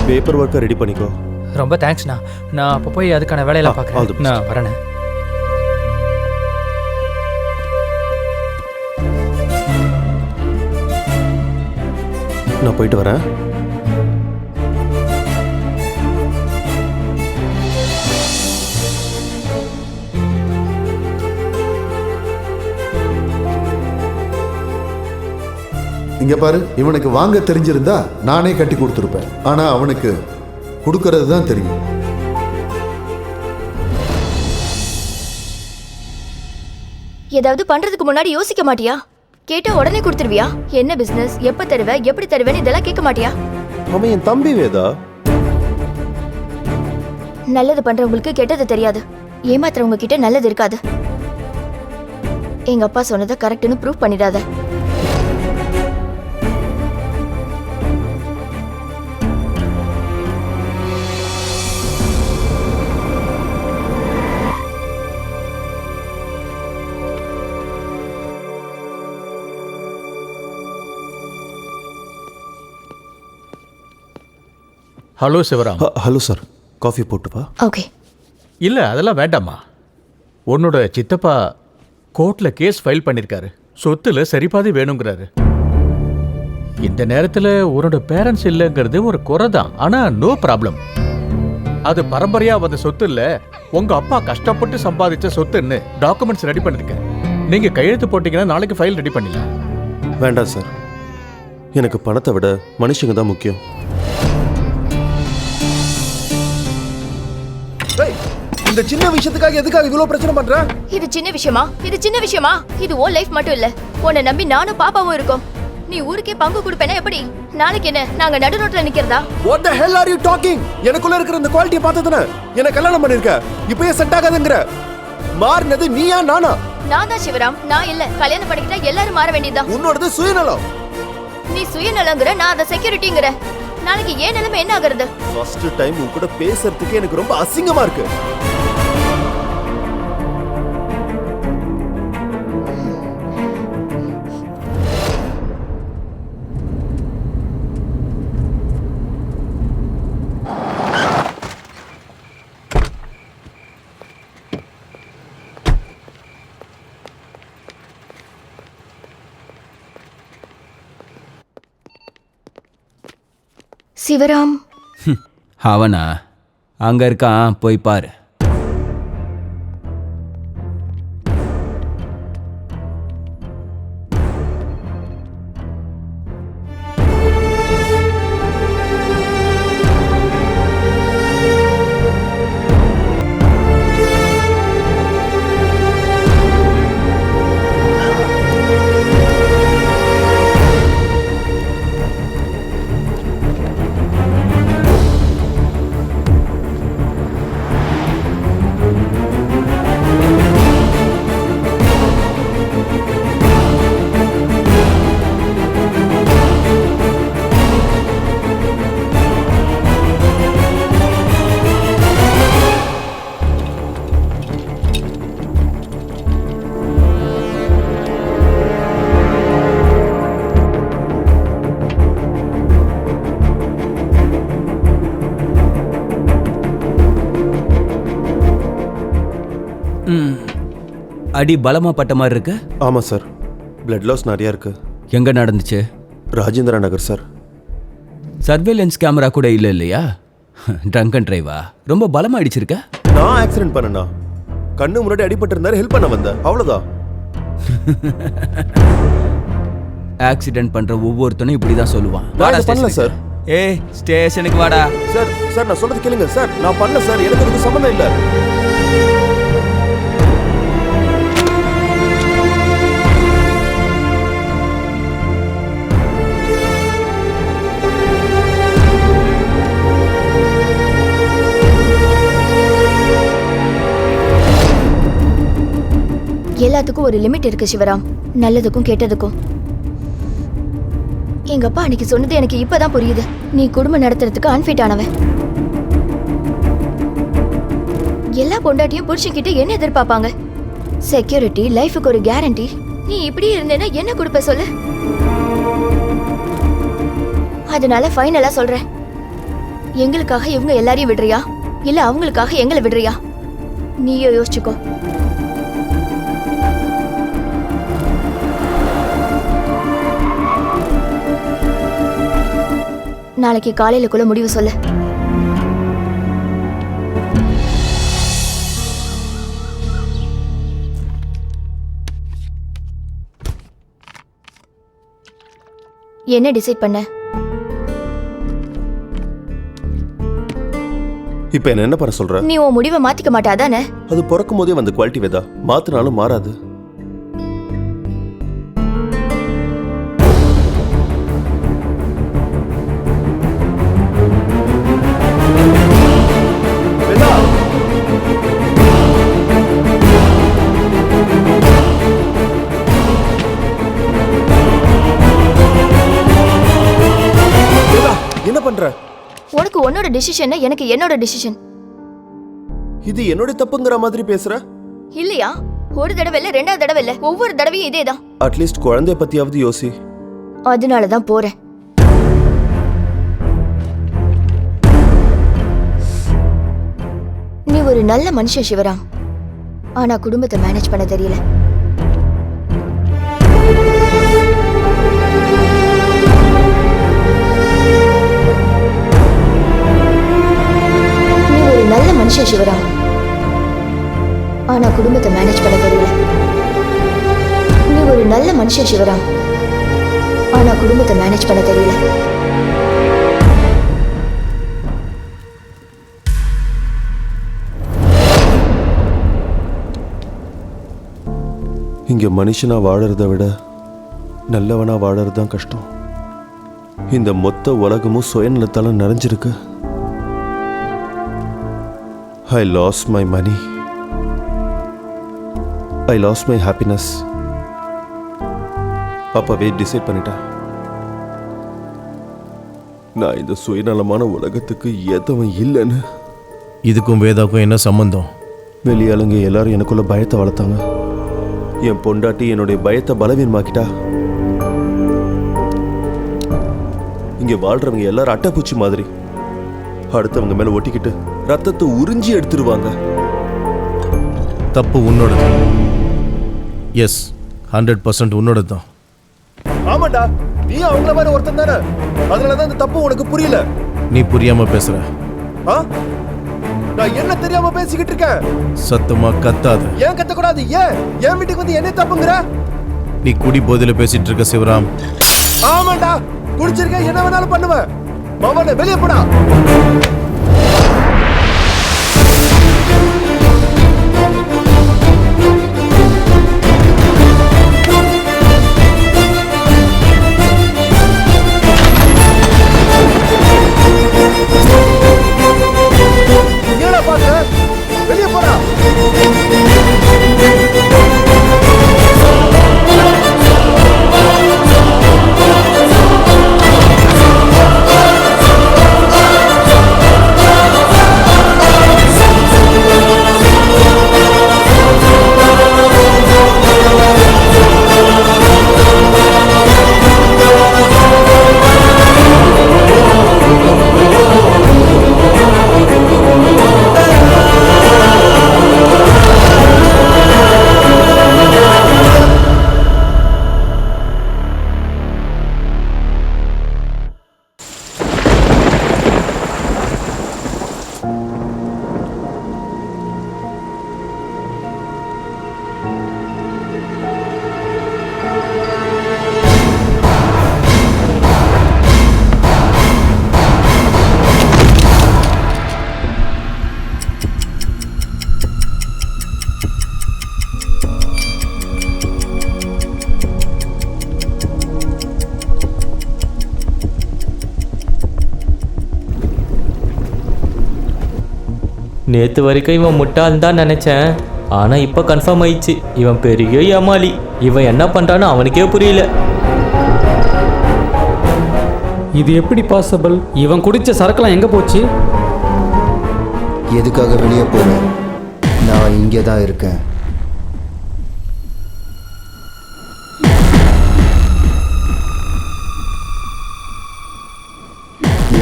பேப்பர் ஒர்க்கை ரெடி பண்ணிக்கோ. ரொம்ப தேங்க்ஸ்ண்ணா. நான் அப்போ போய் அதுக்கான வேலையெல்லாம் பார்க்குறேன். நான் வரேண்ணே. நான் போயிட்டு வரேன். இங்க பாரு, இவனுக்கு வாங்க தெரிஞ்சிருந்தா நானே கட்டி கொடுத்துருப்பேன். ஆனா அவனுக்கு கொடுக்கறது தான் தெரியும். ஏதாவது பண்றதுக்கு முன்னாடி யோசிக்க மாட்டியா? கேட்டா உடனே கொடுத்துருவியா? என்ன பிசினஸ், எப்ப தருவ, எப்படி தருவேன்னு இதெல்லாம் கேட்க மாட்டியா? அவன் என் தம்பி வேதா. நல்லது பண்றவங்களுக்கு கெட்டது தெரியாது, ஏமாத்துறவங்க கிட்ட நல்லது இருக்காது. எங்க அப்பா சொன்னதை கரெக்ட்னு ப்ரூவ் பண்ணிடாத. Hello Sivaram. Hello sir, coffee போட்டுப்பா. ஓகே. இல்லை, அதெல்லாம் வேண்டாம்மா. உன்னோட சித்தப்பா கோர்ட்டில் கேஸ் ஃபைல் பண்ணியிருக்காரு. சொத்துல சரிபாதி வேணுங்கிறாரு. இந்த நேரத்தில் உன்னோட பேரண்ட்ஸ் இல்லைங்கிறது ஒரு குறை தான். ஆனால் நோ ப்ராப்ளம். அது பரம்பரையாக வந்த சொத்து இல்லை, உங்கள் அப்பா கஷ்டப்பட்டு சம்பாதிச்ச சொத்துன்னு டாக்குமெண்ட்ஸ் ரெடி பண்ணியிருக்கேன். நீங்கள் கையெழுத்து போட்டிங்கன்னா நாளைக்கு ஃபைல் ரெடி பண்ணிடலாம். வேண்டாம் சார், எனக்கு பணத்தை விட மனுஷங்க தான் முக்கியம். இந்த சின்ன விஷயத்துக்காக எதுக்காக இவ்வளவு பிரச்சனை பண்ற? இது சின்ன விஷயமா? இது சின்ன விஷயமா? இது உன் லைஃப் மட்டும் இல்ல, உன்னை நம்பி நானும் பாப்பாவும் இருக்கோம். நீ ஊருக்கே பங்கு கொடுப்பேனா எப்படி? நாளைக்கு என்ன நாங்க நடு ரோட்ல நிக்கிறதா? What the hell are you talking? எனக்குள்ள இருக்கிற இந்த குவாலிட்டியை பார்த்ததுன என்ன கல்யாணம் பண்ணிருக்க, இப்பயே செட் ஆகாதுங்கற. மாறினது நீயா நானா? நான் தான் சிவராம், நான் இல்ல. கல்யாணம் பண்ணிக்கிட்டா எல்லாரும் மாற வேண்டியதுதான். உன்னோடது சுயநலம். நீ சுயநலங்கற, நான் அத செக்யூரிட்டிங்கற. நாளைக்கு ஏன் நிலைமை என்ன ஆகுறது? ஃபர்ஸ்ட் டைம் உன் கூட பேசுறதுக்கு எனக்கு ரொம்ப அசிங்கமா இருக்கு. சிவராம் அவனா அங்க இருக்கான், போய் பாரு. அடி பலமா பட்ட மாதிரி இருக்கு. ஆமா சார், பிளட் லாஸ் நிறைய இருக்கு. எங்க நடந்துச்சு? Rajendra Nagar sir. Surveillance camera கூட இல்ல இல்லையா? ட்ரங்க் அண்ட் டிரைவா? ரொம்ப பலமா அடிச்சிருக்க. நான் ஆக்சிடென்ட் பண்ணனா? கண்ணு முன்னாடி அடிபட்டு இருந்தாரு, ஹெல்ப் பண்ண வந்தேன், அவ்வளவுதான். ஆக்சிடென்ட் பண்ற ஒவ்வொருத்தனும் இப்படிதான் சொல்லுவான். நான் பண்ணல சார். ஏய் ஸ்டேஷனுக்கு வாடா. சார் சார் நான் சொல்றது கேளுங்க சார், நான் பண்ணல சார், எனக்கு அதுக்கு சம்பந்தம் இல்ல. எல்லாத்துக்கும் ஒரு லிமிட் இருக்கு சிவராம், நல்லதுக்கும் கெட்டதுக்கும். எங்க அப்பா அன்னைக்கு சொன்னது எனக்கு இப்பதான் புரியுது. நீ குடும்பம் நடத்துறதுக்கு அன்ஃபிட் ஆனவன். எல்லா பொண்டாட்டியும் புருஷன்கிட்ட என்ன எதிர்பார்ப்பாங்க? செக்யூரிட்டி, லைஃபுக்கு ஒரு கேரண்டி. நீ இப்படி இருந்தேன்னா என்ன கொடுப்ப சொல்லு? அதனால ஃபைனலா சொல்றேன், எங்களுக்காக இவங்க எல்லாரையும் விடுறியா இல்ல அவங்களுக்காக எங்களை விடுறியா? நீயோ யோசிச்சுக்கோ. நாளைக்கு காலையிலக்குள்ள முடிவு சொல்லு. என்ன டிசைட் பண்ண? இப்போ என்ன பண்ண சொல்ற? நீ உன் முடிவை மாத்திக்க மாட்டா தானே? அது பிறக்கும் போதே வந்த குவாலிட்டி வேதா, மாத்தினாலும் மாறாது. என்ன பண்ற? உனக்கு உன்னோட டிசிஷன், எனக்கு என்னோட டிசிஷன். இது என்னோட தப்புங்கற மாதிரி பேசுற? இல்லையா? ஒரு தடவை இல்ல, ரெண்டாவது தடவை இல்ல, ஒவ்வொரு தடவையும் இதேதான். அட்லீஸ்ட் குழந்தைய பத்தியாவது யோசி. அதனால தான் போறேன். நீ ஒரு நல்ல மனுஷன் சிவராம், ஆனா குடும்பத்தை மேனேஜ் பண்ண தெரியல. நல்ல மனுஷன் சிவராம், ஆனா குடும்பத்தை மேனேஜ் பண்ண தெரியல. நீ ஒரு நல்ல மனுஷன் சிவராம், ஆனா குடும்பத்தை மேனேஜ் பண்ண தெரியல. இங்கே மனுஷனாக வாழறதை விட நல்லவனாக வாழறது தான் கஷ்டம். இந்த மொத்த உலகமும் சுயநலத்தால் நிறைஞ்சிருக்கு. I lost my money. I lost my happiness. அப்பவே டிசைட் பண்ணிட்டேன், நான் இந்த சுயநலமான உலகத்துக்கு ஏத்தவன் இல்லைன்னு. இதுக்கும் வேதாக்கும் என்ன சம்பந்தம்? வெளியாளுங்க எல்லாரும் எனக்குள்ள பயத்தை வளர்த்தாங்க. என் பொண்டாட்டி என்னுடைய பயத்தை பலவீனமாக்கிட்டா. இங்க வாழ்றவங்க எல்லாரும் அட்டைப்பூச்சி மாதிரி அடுத்தவங்க மேல ஒட்டிக்கிட்டு ரத்தத்தை உறிஞ்சி எடுத்துருவாங்க. தப்பு உன்னோடது. எஸ், 100% உன்னோடது தான். ஆமாண்டா, நீ அவங்கள மாதிரி ஒருத்தன் தானே. அதனாலதான் இந்த தப்பு உனக்கு புரியல. நீ புரியாம பேசுற. நான் என்ன தெரியாம பேசிக்கிட்டு இருக்கேன்? சத்தமா கத்தாத. ஏன் கத்தக்கூடாது? ஏன் என் வீட்டுக்கு வந்து என்ன தப்புங்கிற? நீ குடி போதையில பேசிட்டு இருக்க சிவராம். ஆமாண்டா, குடிச்சிருக்க, என்ன வேணாலும் பண்ணுவேன். மாமனே வெளியே போடா. வெளியே போடா. நேற்று வரைக்கும் இவன் முட்டாள் தான் நினச்சேன். ஆனால் இப்போ கன்ஃபார்ம் ஆயிடுச்சு, இவன் பெரிய ஏமாளி. இவன் என்ன பண்ணுறான்னு அவனுக்கே புரியல. இது எப்படி பாசிபிள்? இவன் குடிச்ச சரக்குலாம் எங்கே போச்சு? எதுக்காக வெளியே போகிறேன்? நான் இங்கே தான் இருக்கேன்.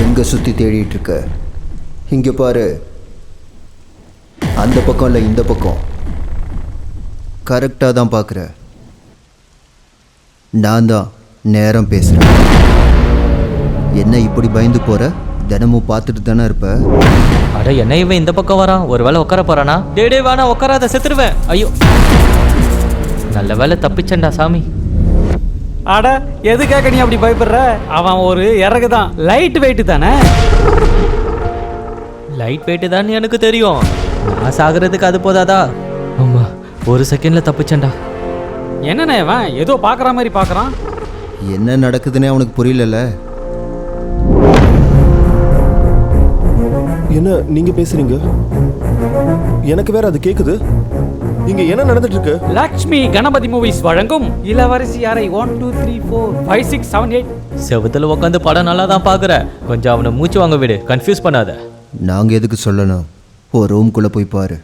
எங்கே சுற்றி தேடிட்டு இருக்க? இங்கே பாரு, அந்த பக்கம் இல்லை இந்த பக்கம். கரெக்டாக தான் பார்க்குற. நான் தான் நேரம் பேசுகிறேன். என்ன இப்படி பயந்து போகிற? தினமும் பார்த்துட்டு தானே இருப்ப. அட, என்ன இவன் இந்த பக்கம் வரான்? ஒரு வேளை உட்கார போறானா? டே வேணா, உட்காராத, செத்துருவேன். ஐயோ, நல்ல வேலை தப்பிச்சண்டா சாமி. அட, எதுக்காக நீ அப்படி பயப்படுற? அவன் ஒரு இறகு தான், லைட் வெயிட் தானே. லைட் வெயிட் தான் எனக்கு தெரியும். நான் சாகிறதுக்கு அது போதாதா? ஆமா, ஒரு செகண்ட்ல தப்பிச்சண்டா. என்னண்ணே இவன் ஏதோ பார்க்குற மாதிரி பார்க்குறான். என்ன நடக்குதுன்னே அவனுக்கு புரியல. என்ன நீங்க பேசுறீங்க? எனக்கு வேற அது கேக்குது. இங்க என்ன நடந்துட்டு இருக்கு? லக்ஷ்மி கணபதி மூவிஸ் வழங்கும் இளவரசி அறை 1 2 3 4 5 6 7 8. செவத்துல உட்காந்து படம் நல்லா தான் பாக்குற. கொஞ்சம் அவனை மூச்சு வாங்க விடு, கன்ஃபியூஸ் பண்ணாத. நாங்கள் எதுக்கு சொல்லணும்? ஒரு ரூம்குள்ளே போய் பாரு.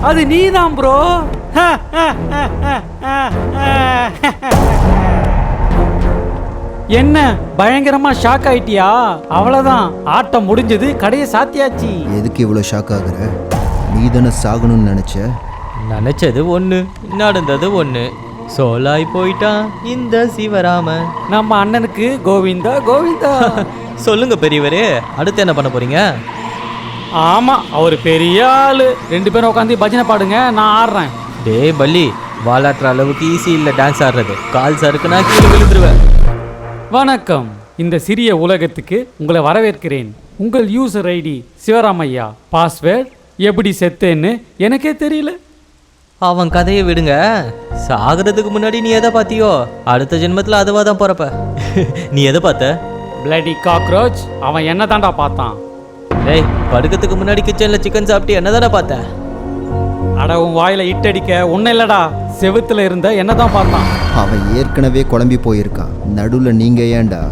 அது நீதான் ப்ரோ. என்ன பயங்கரமா ஷாக் ஆயிட்டியா? அவ்வளவுதான், ஆட்டம் முடிஞ்சது, கடையை சாத்தியாச்சு. எதுக்கு இவ்வளோ ஷாக் ஆகுற? நீ தானே சாகணும்னு நினைச்ச. நினைச்சது ஒன்று, நடந்தது ஒன்று. சோலாய் போயிட்டான் இந்த சிவராம. நம்ம அண்ணனுக்கு கோவிந்தா கோவிந்தா. சொல்லுங்க பெரியவரே, அடுத்து என்ன பண்ண போறீங்க? ஆமாம், அவர் பெரிய ஆளு. 2 பேரும் உட்காந்து பஜனை பாடுங்க, நான் ஆடுறேன். டேய் பள்ளி, வாலாட்டுற அளவுக்கு ஈஸி இல்லை டான்ஸ் ஆடுறது. கால் சறுக்குனா கீழே விழுந்துருவேன். வணக்கம். இந்த சிறிய உலகத்துக்கு உங்களை வரவேற்கிறேன். உங்கள் யூசர் ஐடி சிவராமையா. பாஸ்வேர்ட் எப்படி செத்தேன்னு எனக்கே தெரியல. அவன் கதையை விடுங்க. சாகிறதுக்கு முன்னாடி நீ எதை பார்த்தியோ? அடுத்த ஜென்மத்தில் அதுவாக தான் போகிறப்ப. நீ எதை பார்த்த? Bloody cockroach. அவன் என்ன தாண்டா பார்த்தான்? டேய், படுக்கிறதுக்கு முன்னாடி கிச்சனில் சிக்கன் சாப்பிட்டு என்ன தானே பார்த்த? அட, உன் வாயில இட்டடிக்க ஒன்றும் இல்லடா. செவுத்துல இருந்த என்ன தான் பார்த்தான். அவன் ஏற்கனவே குழம்பி போயிருக்கான். நடுவில் நீங்கள் ஏன்டா?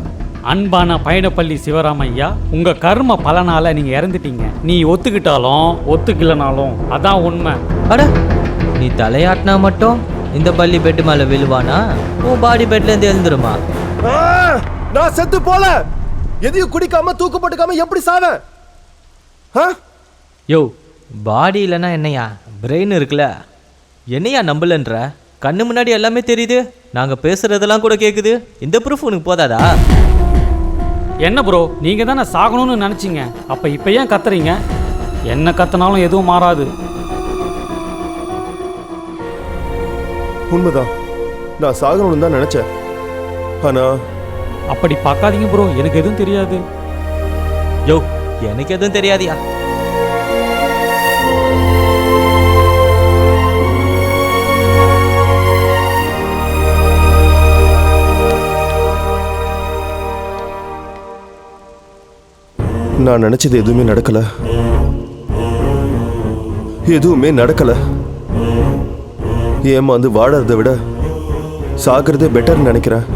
அன்பான பயணப்பள்ளி சிவராமையா, உங்க கர்ம பலனால நீங்க இறந்துட்டீங்க. நீ ஒத்துக்கிட்டாலும் ஒத்துக்கலனாலும் அதான் உண்மை. அட, நீ தலையாட்டினா மட்டும் இந்த பள்ளி பெட்டு மேலே விழுவானா? உன் பாடி பெட்லேருந்து எழுந்துருமா? நான் செத்து போல. எதையும் குடிக்காம தூக்கு போட்டுக்காம எப்படி சாவேன்? யோ, பாடி இல்லைன்னா என்னையா, பிரெயின் இருக்குல்ல. என்னையா நம்பலன்ற? கண்ணு முன்னாடி எல்லாமே தெரியுது, நாங்கள் பேசுறதெல்லாம் கூட கேட்குது. இந்த ப்ரூஃப் உனக்கு போதாதா? என்ன ப்ரோ, நீங்க தானே சாகணும்னு நினைச்சீங்க. அப்ப இப்ப ஏன் கத்துறீங்க? என்ன கத்துனாலும் எதுவும் மாறாது. உண்மைதான், நான் சாகணும்னு தான் நினைச்சேன். ஆனா அப்படி பார்க்காதீங்க ப்ரோ, எனக்கு எதுவும் தெரியாது. யோ, எனக்கு எதுவும் தெரியாதியா? நான் நினைச்சது எதுவுமே நடக்கல. எதுவுமே நடக்கல. ஏமாந்து வாழறதை விட சாகிறதே பெட்டர்னு நினைக்கிறேன்.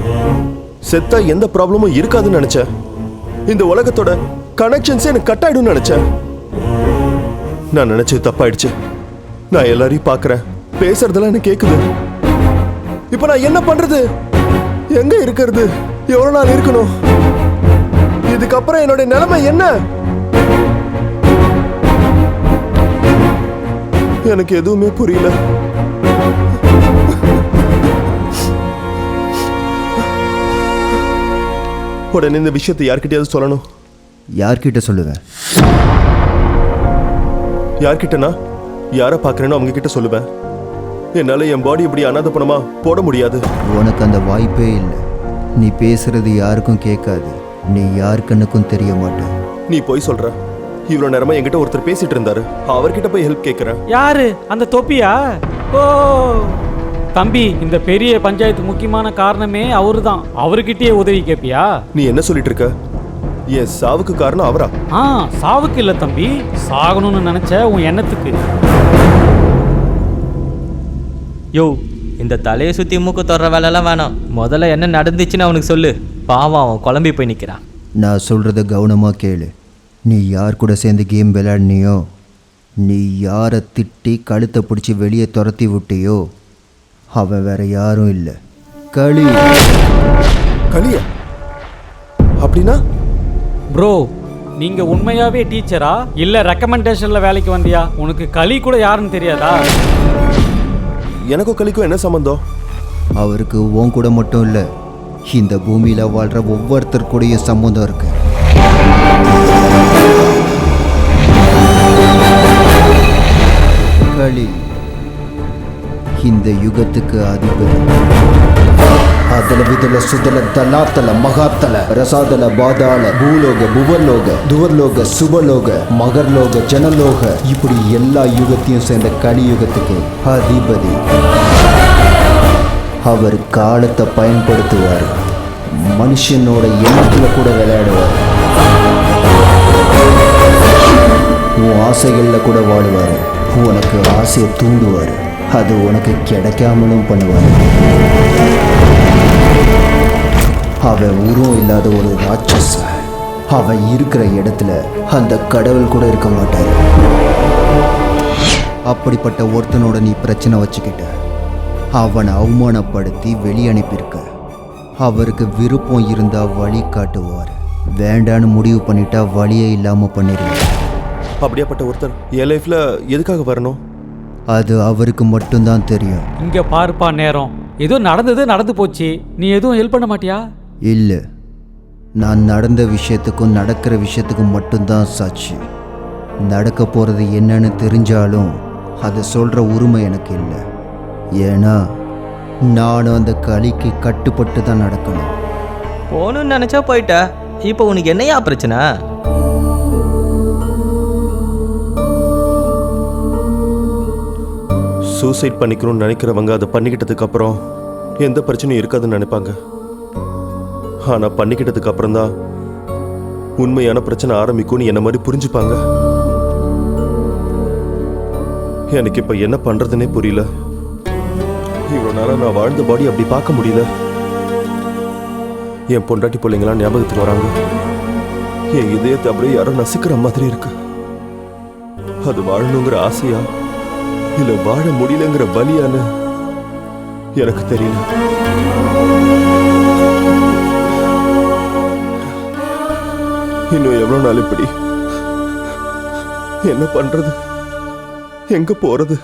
செத்தா எந்த ப்ராப்ளமும் இருக்காதுன்னு நினைச்சேன். இந்த உலகத்தோட கனெக்ஷன்ஸ் எனக்கு கட் ஆயிடும் நினைச்சேன். நான் நினைச்சது தப்பாயிடுச்சு. நான் எல்லாரையும் பார்க்கறேன், பேசுறதெல்லாம் எனக்கு கேக்குது. இப்ப நான் என்ன பண்றது? எங்க இருக்கிறது? எவ்வளவு நாள் இருக்கணும்? இதுக்கப்புறம் என்னோட நிலைமை என்ன? எனக்கு எதுவுமே புரியல. உடனே இந்த விஷயத்தை யார்கிட்டயாவது சொல்லணும். யார்கிட்ட சொல்லுவேன்? யார்கிட்டனா? யாரை பார்க்கறேனோ அவங்க கிட்ட சொல்லுவேன். என்னால என் பாடி இப்படி அனாதப்பணமா போட முடியாது. உனக்கு அந்த வாய்ப்பே இல்லை. நீ பேசுறது யாருக்கும் கேட்காது. நீ யார் கண்ணுக்கும் தெரிய மாட்ட. நீ போய் சொல்ற. இவ்வளவு நேரமா என்கிட்ட ஒருத்தர் பேசிட்டு இருந்தாரு. அவர்கிட்ட போய் ஹெல்ப் கேட்கிறேன். யாரு? அந்த தொப்பியா? ஓ தம்பி, இந்த பெரிய பஞ்சாயத்து முக்கியமான காரணமே அவரு தான். அவர்கிட்டயே உதவி கேட்பியா? நீ என்ன சொல்லிட்டு இருக்க? என் சாவுக்கு காரணம் அவரா? சாவுக்கு இல்ல தம்பி, சாகணும்னு நினைச்ச உன் எண்ணத்துக்கு. யோ, இந்த தலையை சுற்றி மூக்கு தொடர வேலைலாம் வேணாம். முதல்ல என்ன நடந்துச்சுன்னு அவனுக்கு சொல்லு. பாவம், அவன் குழம்பி போய் நிற்கிறான். நான் சொல்கிறத கவனமாக கேளு. நீ யார் கூட சேர்ந்து கேம் விளையாடினியோ, நீ யாரை திட்டி கழுத்தை பிடிச்சி வெளியே துரத்தி விட்டியோ, அவன் வேற யாரும் இல்லை, களி. களியா? அப்படின்னா? ப்ரோ, நீங்க உண்மையாவே டீச்சரா இல்ல ரெக்கமெண்டேஷன்ல வேலைக்கு வந்தியா? உனக்கு களி கூட யாருன்னு தெரியாதா? எனக்கும் களிக்கும் என்ன சம்பந்தம்? அவருக்கு உன் கூட மட்டும் இல்லை, இந்த பூமியில் வாழ்கிற ஒவ்வொருத்தர் கூடயும் சம்மந்தம் இருக்கு. களி இந்த யுகத்துக்கு அதிபதி. ಅದಲ ವಿದಲ ಸುದಲ ದಲಾತಲ ಮಹಾತಲ ರಸಾದಲ ಬಾದಾಳ ಭೂಲೋக புவர்லோக துவர்லோக சுபலோக மகர்லோக ஜனலோக இப்படி எல்லா யுகத்தையும் சேர்ந்த கலியுகத்துக்கு அதிபதி. அவர் காலத்தை பயன்படுத்துவார், மனுஷனோட எண்ணத்தில் கூட விளையாடுவார், உன் ஆசைகளில் கூட வாழுவார், உனக்கு ஆசையை தூண்டுவார், அது உனக்கு கிடைக்காமலும் பண்ணுவார். அவன் உருவம் இல்லாத ஒரு ராட்சச. அவன் இருக்கிற இடத்துல அந்த கடவுள் கூட இருக்க மாட்டார். அப்படிப்பட்ட ஒருத்தனோட நீ பிரச்சனை வச்சுக்கிட்ட, அவனை அவமானப்படுத்தி வெளியே அனுப்பியிருக்க. அவருக்கு விருப்பம் இருந்தால் வழி காட்டுவார், வேண்டான்னு முடிவு பண்ணிட்டா வழியே இல்லாமல் பண்ணிடுவார். அப்படியாப்பட்ட ஒருத்தர் என் லைஃப்ல எதுக்காக வரணும்? அது அவருக்கு மட்டும்தான் தெரியும். இங்க பார்ப்பா நேரம். ஏதோ நடந்தது நடந்து போச்சு, நீ எதுவும் ஹெல்ப் பண்ண மாட்டியா? இல்லை, நான் நடந்த விஷயத்துக்கும் நடக்கிற விஷயத்துக்கும் மட்டும்தான் சாட்சி. நடக்க போகிறது என்னன்னு தெரிஞ்சாலும் அதை சொல்கிற உரிமை எனக்கு இல்லை. ஏன்னா நானும் அந்த களிக்கு கட்டுப்பட்டு தான் நடக்கணும். போகணும்னு நினச்சா போயிட்ட, இப்போ உனக்கு என்னையா பிரச்சனை? சூசைட் பண்ணிக்கணும்னு நினைக்கிறவங்க அதை பண்ணிக்கிட்டதுக்கு அப்புறம் எந்த பிரச்சனையும் இருக்காதுன்னு நினைப்பாங்க. ஆனால் பண்ணிக்கிட்டதுக்கு அப்புறம் தான் உண்மையான பிரச்சனை ஆரம்பிக்கும்னு என்ன மாதிரி புரிஞ்சுப்பாங்க. எனக்கு இப்போ என்ன பண்ணுறதுனே புரியல. இவ்வளோ நாளாக நான் வாழ்ந்த பாடி அப்படி பார்க்க முடியல. என் பொண்டாட்டி பிள்ளைங்களாம் ஞாபகத்துக்கு வராங்க. என் இதயத்தை அப்படியே யாரோ நசுக்கிற மாதிரி இருக்கு. அது வாழணுங்கிற ஆசையா இல்லை வாழ முடியலங்கிற பலியான்னு எனக்கு தெரியல. இன்னும் எவ்வளோ நாள் இப்படி? என்ன பண்றது? எங்க போறது?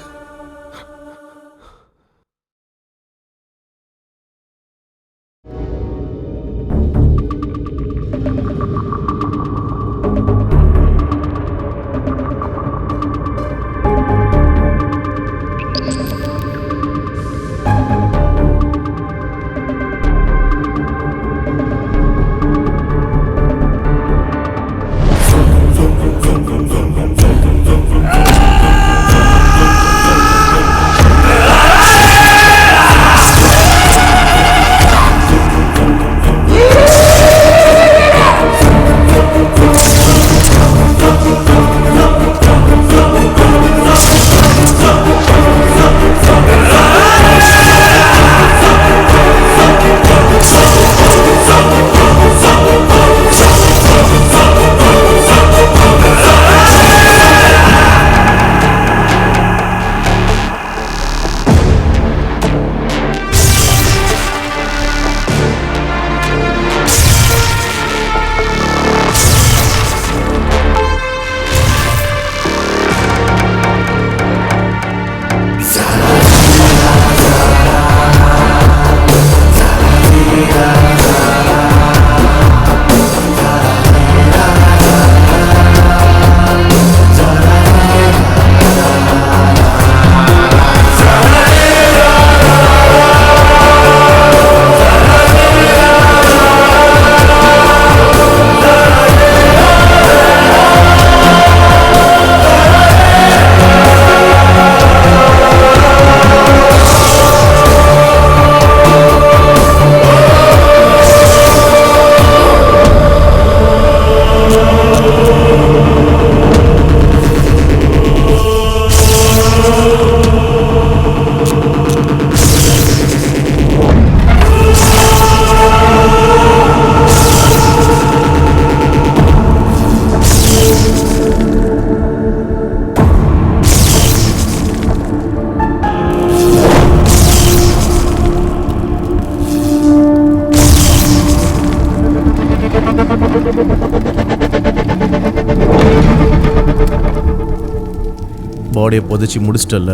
பாடியை புதைச்சி முடிச்சிட்டல்ல,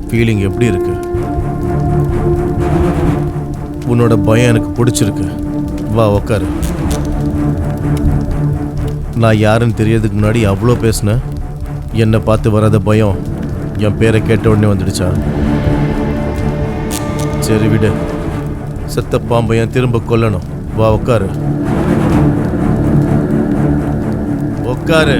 ஃபீலிங் எப்படி இருக்கு? உன்னோட பயம் எனக்கு பிடிச்சிருக்கு. வா உக்காரு. நான் யாருன்னு தெரியறதுக்கு முன்னாடி அவ்வளோ பேசினேன். என்னை பார்த்து வராத பயம் என் பேரை கேட்ட உடனே வந்துடுச்சா? சரி விடு, செத்த பாம்பை ஏன் திரும்ப கொல்லணும்? வா உக்காரு. உக்காரு.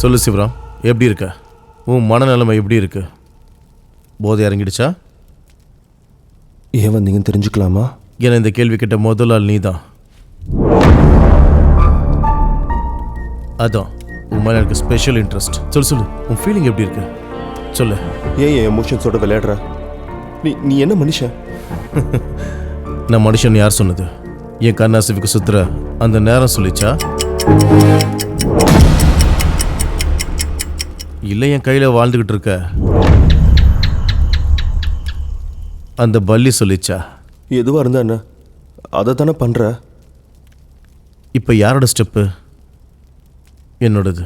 சொல்லு சிவராம், எப்படி இருக்க? உன் மனநிலைமை எப்படி இருக்கு? போதை இறங்கிடுச்சா? ஏன் வந்தீங்கன்னு தெரிஞ்சுக்கலாமா? ஏன்னா இந்த கேள்வி கேட்ட முதல் ஆள் நீ தான். அதான் உன் மேலே எனக்கு ஸ்பெஷல் இன்ட்ரெஸ்ட். சொல்லு உன் ஃபீலிங் எப்படி இருக்கு? சொல்லு. ஏன் என் எமோஷன்ஸோட விளையாடுற? நீ என்ன மனுஷன்? நான் மனுஷன் யார் சொன்னது? என் கண்ணாசிவுக்கு சுத்துற அந்த நேரம் சொல்லிச்சா, இல்லை என் கையில வாழ்ந்துகிட்டு இருக்க அந்த பல்லி சொல்லிச்சா? எதுவா இருந்தா என்ன, அதை தானே பண்ற. இப்ப யாரோட ஸ்டெப்பு? என்னோடது.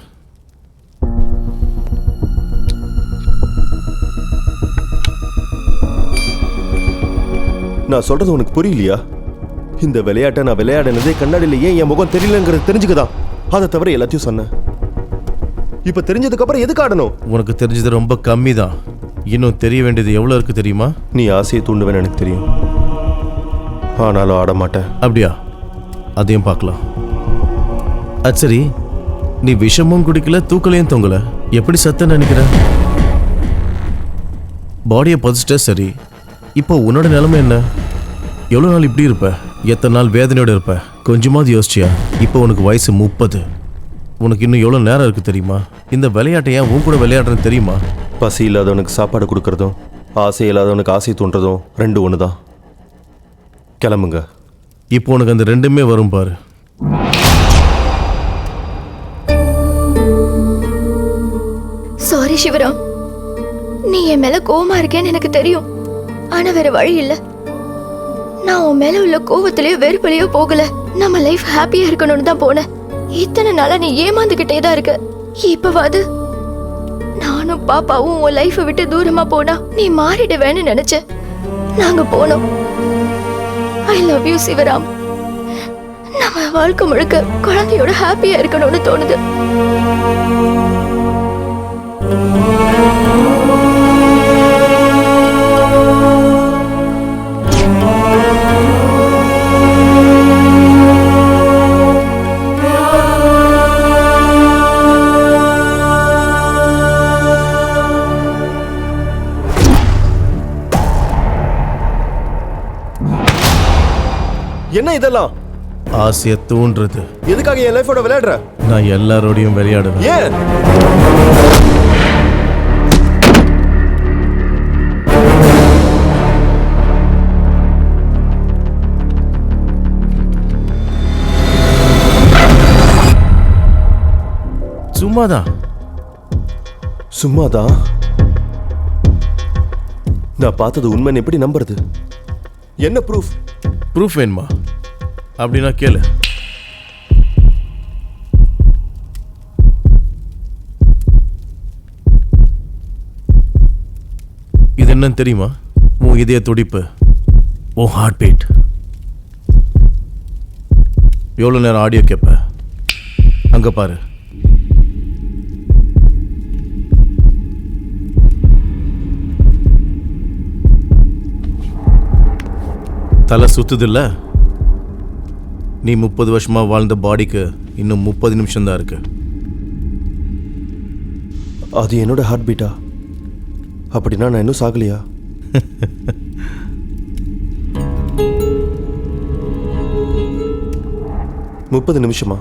நான் சொல்றது உனக்கு புரியலையா? இந்த விளையாட்டை நான் விளையாடினதே கண்ணாடியில் ஏன் என் முகம் தெரியலங்கிறது தெரிஞ்சுக்கதான். அதை தவிர எல்லாத்தையும் சொன்னேன். இப்ப தெரிஞ்சதுக்கு அப்புறம் எதுக்கு ஆடணும்? உனக்கு தெரிஞ்சது ரொம்ப கம்மி தான். இன்னும் தெரிய வேண்டியது எவ்வளவு இருக்கு தெரியுமா? நீ ஆசையை தூண்டுவேன்னு எனக்கு தெரியும், ஆனாலும் ஆட மாட்டேன். அப்படியா? அதையும் பார்க்கலாம். அது சரி, நீ விஷமும் குடிக்கல, தூக்கலையும் தொங்கல, எப்படி சத்த நினைக்கிற? பாடியை பதிச்சிட்ட சரி, இப்போ உன்னோட நிலைமை என்ன? எவ்வளோ நாள் இப்படி இருப்ப? எத்தனை நாள் வேதனையோட இருப்ப? கொஞ்சமாவது யோசிச்சியா? இப்போ உனக்கு வயசு 30. உனக்கு இன்னும் எவ்வளோ நேரம் இருக்கு தெரியுமா? இந்த விளையாட்டை ஏன் உன் கூட விளையாடுறேன்னு தெரியுமா? பசி இல்லாதவனுக்கு சாப்பாடு கொடுக்கறதும் ஆசை இல்லாதவனுக்கு ஆசை தோன்றதும் ரெண்டு ஒன்று தான். கிளம்புங்க. இப்போ உனக்கு அந்த ரெண்டுமே வரும் பாரு. சாரி சிவராம், நீ என் மேல கோவமா இருக்கேன்னு எனக்கு தெரியும். ஆனா வேற வழி இல்ல. நான் உன் மேல உள்ள கோவத்திலயோ வெறுப்பிலையோ போகல. நம்ம லைஃப் ஹாப்பியா இருக்கணும்னு தான் போனேன். இத்தனை நாளா நீ ஏமாந்துகிட்டே தான் இருக்க. இப்பவாது நானும் பாப்பாவும் உன் லைஃபை விட்டு தூரமா போனா நீ மாறிடுவேன்னு நினைச்ச. நாங்க போனோம். I love you Sivaram. நம்ம வாழ்க்கை முழுக்க குழந்தையோட ஹாப்பியா இருக்கணும்னு தோணுது. என்ன இதெல்லாம்? ஆசையை தூண்டுறது. எதுக்காக என் லைஃபோட விளையாடுற? நான் எல்லாரோடையும் விளையாடுவேன். ஏன்? சும்மாதான். சும்மாதான்? நான் பார்த்தது உண்மைன்னு எப்படி நம்புறது? என்ன ப்ரூஃப்? ப்ரூஃப் வேணுமா? அப்படின்னா கேளு. இது என்னன்னு தெரியுமா? உன் இதய துடிப்பு, உன் ஹார்ட் பீட். எவ்வளோ நேரம் ஆடியோ கேட்ப? அங்க பாரு. தலை சுத்துதில்ல? நீ 30 வருஷமா வாழ்ந்த பாடிக்கு இன்னும் 30 நிமிஷம் தான் இருக்கு. அது என்னோட ஹார்ட் பீட்டா? அப்படின்னா நான் இன்னும் சாகலையா? முப்பது நிமிஷமா?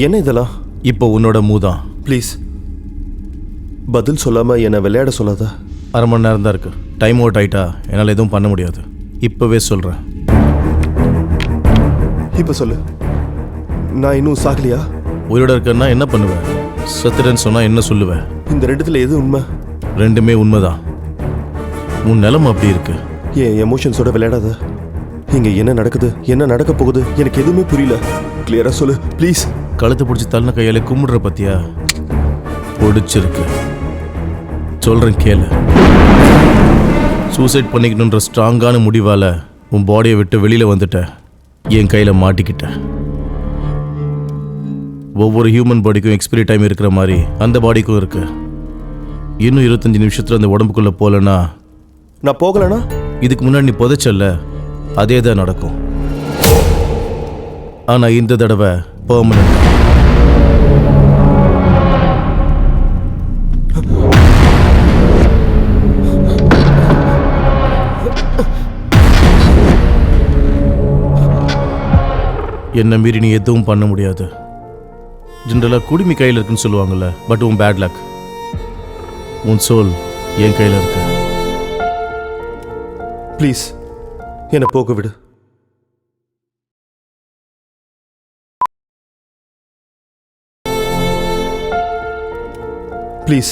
என்ன இதெல்லாம்? இப்போ உன்னோட மூதான். ப்ளீஸ் பதில் சொல்லாம என்னை விளையாட சொல்லாத. அரை மணி நேரம் தான் இருக்கு. டைம் அவுட் ஆயிட்டா என்னால் எதுவும் பண்ண முடியாது. இப்பவே சொல்றேன். இப்ப சொல்லு, நான் இன்னும் சாகலையா? உயிரோட இருக்கன்னா என்ன பண்ணுவேன்? செத்துறேன்னு சொன்னா என்ன சொல்லுவேன்? இந்த ரெண்டுத்துல எது உண்மை? ரெண்டுமே உண்மைதான். உன் நிலைமை அப்படி இருக்கு. என் எமோஷன்ஸோட விளையாடாத. இங்க என்ன நடக்குது, என்ன நடக்க போகுது, எனக்கு எதுவுமே புரியல. கிளியரா சொல்லு ப்ளீஸ். கழுத்தை பிடிச்சி தள்ளின கையால கும்பிடுற பத்தியா? பிடிச்சிருக்கு. சொல்றேன் கேளு. சூசைட் பண்ணிக்கணுன்ற ஸ்ட்ராங்கான முடிவால உன் பாடியை விட்டு வெளியில வந்துட்ட. என் கையில மாட்டிக்கிட்ட. ஒவ்வொரு ஹியூமன் பாடிக்கும் எக்ஸ்பிரி டைம் இருக்கிற மாதிரி அந்த பாடிக்கும் இருக்கு. இன்னும் 25 நிமிஷத்துல அந்த உடம்புக்குள்ள போலனா, நான் போகலனா இதுக்கு முன்னாடி நீ புதைச்சல்ல, அதே தான் நடக்கும். ஆனா இந்த தடவை பெர்மனன்ட். என்ன மீறி நீ எதுவும் பண்ண முடியாது. ஜென்ரலாக குடிமி கையில் இருக்குன்னு சொல்லுவாங்கல்ல, பட் உன் பேட் லக். உன் சோல் என் கையில் இருக்கு. ப்ளீஸ் என்னை போக விடு. ப்ளீஸ்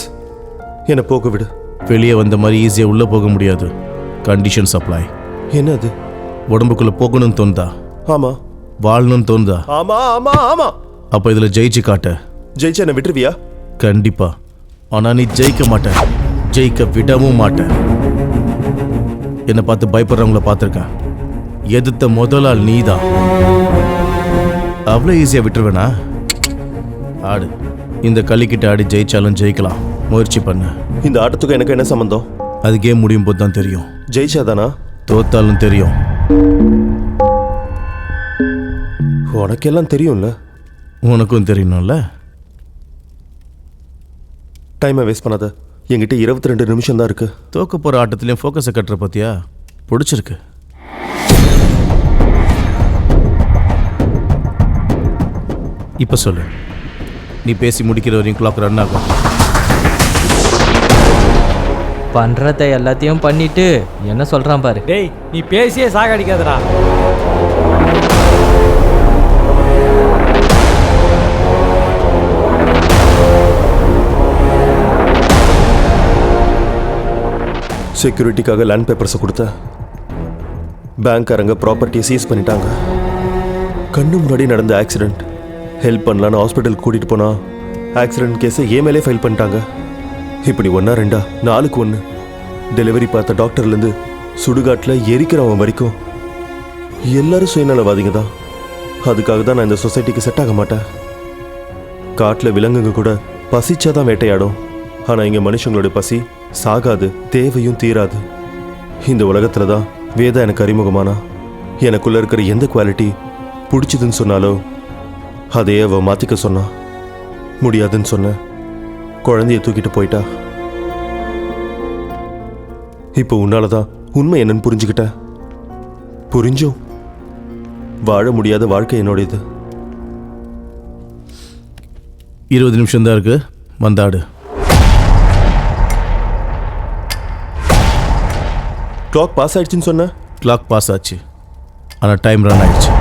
என்னை போக விடு. வெளியே வந்த மாதிரி ஈஸியாக உள்ளே போக முடியாது. Condition supply. என்னது? உடம்புக்குள்ளே போகணும்னு தோணுதா? ஆமாம். வாழணும்னு தோணுதா? ஆமாம் ஆமாம் ஆமாம். அப்போ இதில் ஜெயிச்சு காட்ட. ஜெயிச்சா என்ன விட்டுருவியா? கண்டிப்பா. ஆனால் நீ ஜெயிக்க மாட்ட, ஜெயிக்க விடவும் மாட்ட. என்னை பார்த்து பயப்படுறவங்கள பார்த்துருக்கேன். எதிர்த்த முதல் ஆள் நீ தான். அவ்வளோ ஈஸியாக விட்டுருவேனா? ஆடு. இந்த களிக்கிட்ட ஆடி ஜெயிச்சாலும் ஜெயிக்கலாம். முயற்சி பண்ண. இந்த ஆட்டத்துக்கு எனக்கு என்ன சம்பந்தம்? அது கேம் முடியும் போது தான் தெரியும். ஜெயிச்சாதானா? தோத்தாலும் தெரியும். உனக்கெல்லாம் தெரியும்ல. உனக்கும் தெரியணும்ல. டைமை வேஸ்ட் பண்ணாத. என்கிட்ட 22 நிமிஷம் தான் இருக்கு. தோக்க போகிற ஆட்டத்துலேயும் ஃபோக்கஸை கட்டுற பற்றியா? பிடிச்சிருக்கு. இப்போ சொல்லு. நீ பேசி முடிக்கிற வரையும் கிளாக் ரன் ஆகும். பண்ணுறத எல்லாத்தையும் பண்ணிட்டு என்ன சொல்கிறான் பாரு. டேய், நீ பேசியே சாகடிக்காதடா. செக்யூரிட்டிக்காக லேண்ட் பேப்பர்ஸை கொடுத்த பேங்க்காரங்க ப்ராப்பர்ட்டியை சீஸ் பண்ணிட்டாங்க. கண்ணு முன்னாடி நடந்த ஆக்சிடெண்ட். ஹெல்ப் பண்ணலான்னு ஹாஸ்பிட்டலுக்கு கூட்டிகிட்டு போனால் ஆக்சிடெண்ட் கேஸை ஏமேலே ஃபைல் பண்ணிட்டாங்க. இப்படி 1 2 4க்கு 1. டெலிவரி பார்த்த டாக்டர்லேருந்து சுடுகாட்டில் எரிக்கிறவன் வரைக்கும் எல்லாரும் சுயநலவாதிங்க தான். அதுக்காக தான் நான் இந்த சொசைட்டிக்கு செட் ஆக மாட்டேன். காட்டில் விலங்குங்க கூட பசிச்சாதான் வேட்டையாடும். ஆனால் இங்கே மனுஷங்களோட பசி சாகாது, தேவையும் தீராது. இந்த உலகத்தில் தான் வேதா எனக்கு அறிமுகமானா. எனக்குள்ளே இருக்கிற எந்த குவாலிட்டி பிடிச்சதுன்னு சொன்னாலோ அதையே அவள் மாற்றிக்க சொன்னா. முடியாதுன்னு சொன்ன. குழந்தைய தூக்கிட்டு போயிட்டா. இப்போ உன்னால தான் உண்மை என்னன்னு புரிஞ்சுக்கிட்டேன். புரிஞ்சும் வாழ முடியாத வாழ்க்கை என்னோடையது. 20 நிமிஷம் தான் இருக்கு. வந்தாடு. கிளாக் பாஸ் ஆயிடுச்சுன்னு சொன்ன. கிளாக் பாஸ் ஆச்சு, ஆனால் டைம் ரன் ஆயிடுச்சு.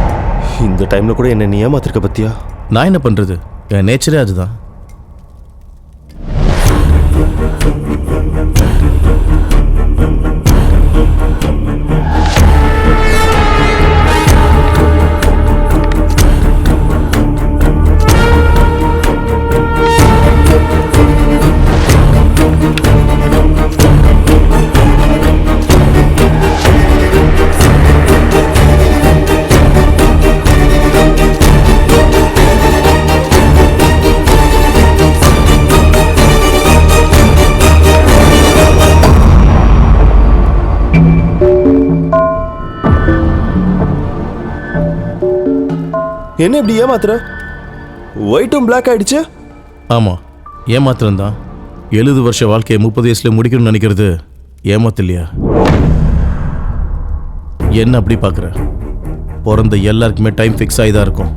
இந்த டைமில் கூட என்ன நீ ஏமாத்திருக்க பத்தியா? நான் என்ன பண்ணுறது? என் நேச்சரே அதுதான். என்ன இப்படி ஏமாத்துற? ஒயிட்டும் பிளாக் ஆயிடுச்சு. ஆமாம், ஏமாத்திரம் தான். 70 வருஷ வாழ்க்கையை 30 வயசுல முடிக்கணும்னு நினைக்கிறது ஏமாத்து இல்லையா? என்ன அப்படி பார்க்குற? பிறந்த எல்லாருக்குமே டைம் ஃபிக்ஸ் ஆகி தான் இருக்கும்.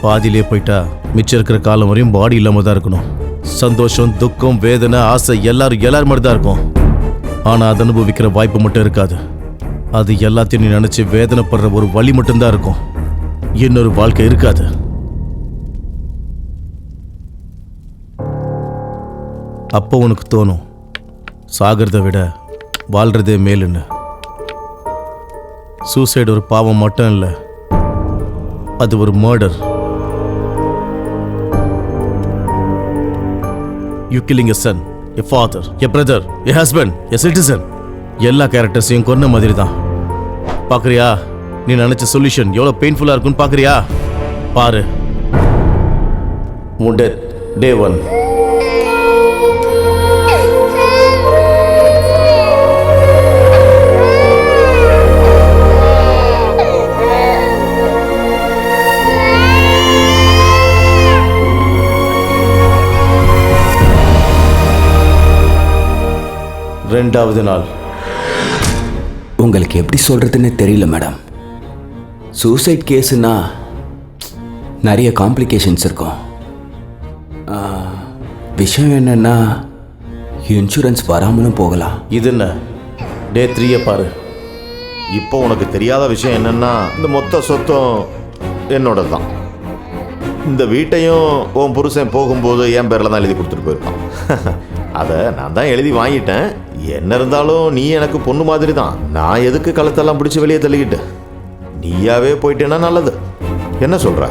பாதியிலே போயிட்டா மிச்சம் இருக்கிற காலம் வரையும் பாடி இல்லாமல் தான் இருக்கணும். சந்தோஷம், துக்கம், வேதனை, ஆசை எல்லாரும் மாதிரி தான் இருக்கும். ஆனால் அதை அனுபவிக்கிற வாய்ப்பு மட்டும் இருக்காது. அது எல்லாத்தையும் நீ நினச்சி வேதனைப்படுற ஒரு வழி மட்டும்தான் இருக்கும். இன்னொரு வாழ்க்கை இருக்காது. அப்போ உனக்கு தோணும் சாகிறத விட வாழ்றதே மேலுன்னு. சூசைடு ஒரு பாவம் மட்டும் இல்லை, அது ஒரு murder. You killing a Sun, a father, a brother, a husband, a citizen. எல்லா கேரக்டர்ஸையும் கொன்ன மாதிரி தான். பார்க்குறியா? நீ நினைச்ச சொல்யூஷன் எவ்வளோ பெயின்ஃபுல்லாக இருக்குன்னு பார்க்குறியா? பாரு. உன் டெத் டே 1. ரெண்டாவது நாள். உங்களுக்கு எப்படி சொல்கிறதுன்னு தெரியல மேடம். சூசைட் கேஸுன்னா நிறைய காம்ப்ளிகேஷன்ஸ் இருக்கும். விஷயம் என்னென்னா இன்சூரன்ஸ் வராமலும் போகலாம். இது என்ன டே 3 பாரு. இப்போ உனக்கு தெரியாத விஷயம் என்னன்னா இந்த மொத்த சொத்தும் என்னோட தான். இந்த வீட்டையும் உன் புருஷன் போகும்போது என் பேரில் தான் எழுதி கொடுத்துட்டு போயிருக்கான். அதை நான் தான் எழுதி வாங்கிட்டேன். என்ன இருந்தாலும் நீ எனக்கு பொண்ணு மாதிரி தான். நான் எதுக்கு கழுத்தெல்லாம் பிடிச்சி வெளியே தள்ளிக்கிட்டு நீயாவே போயிட்டேன்னா நல்லது. என்ன சொல்ற?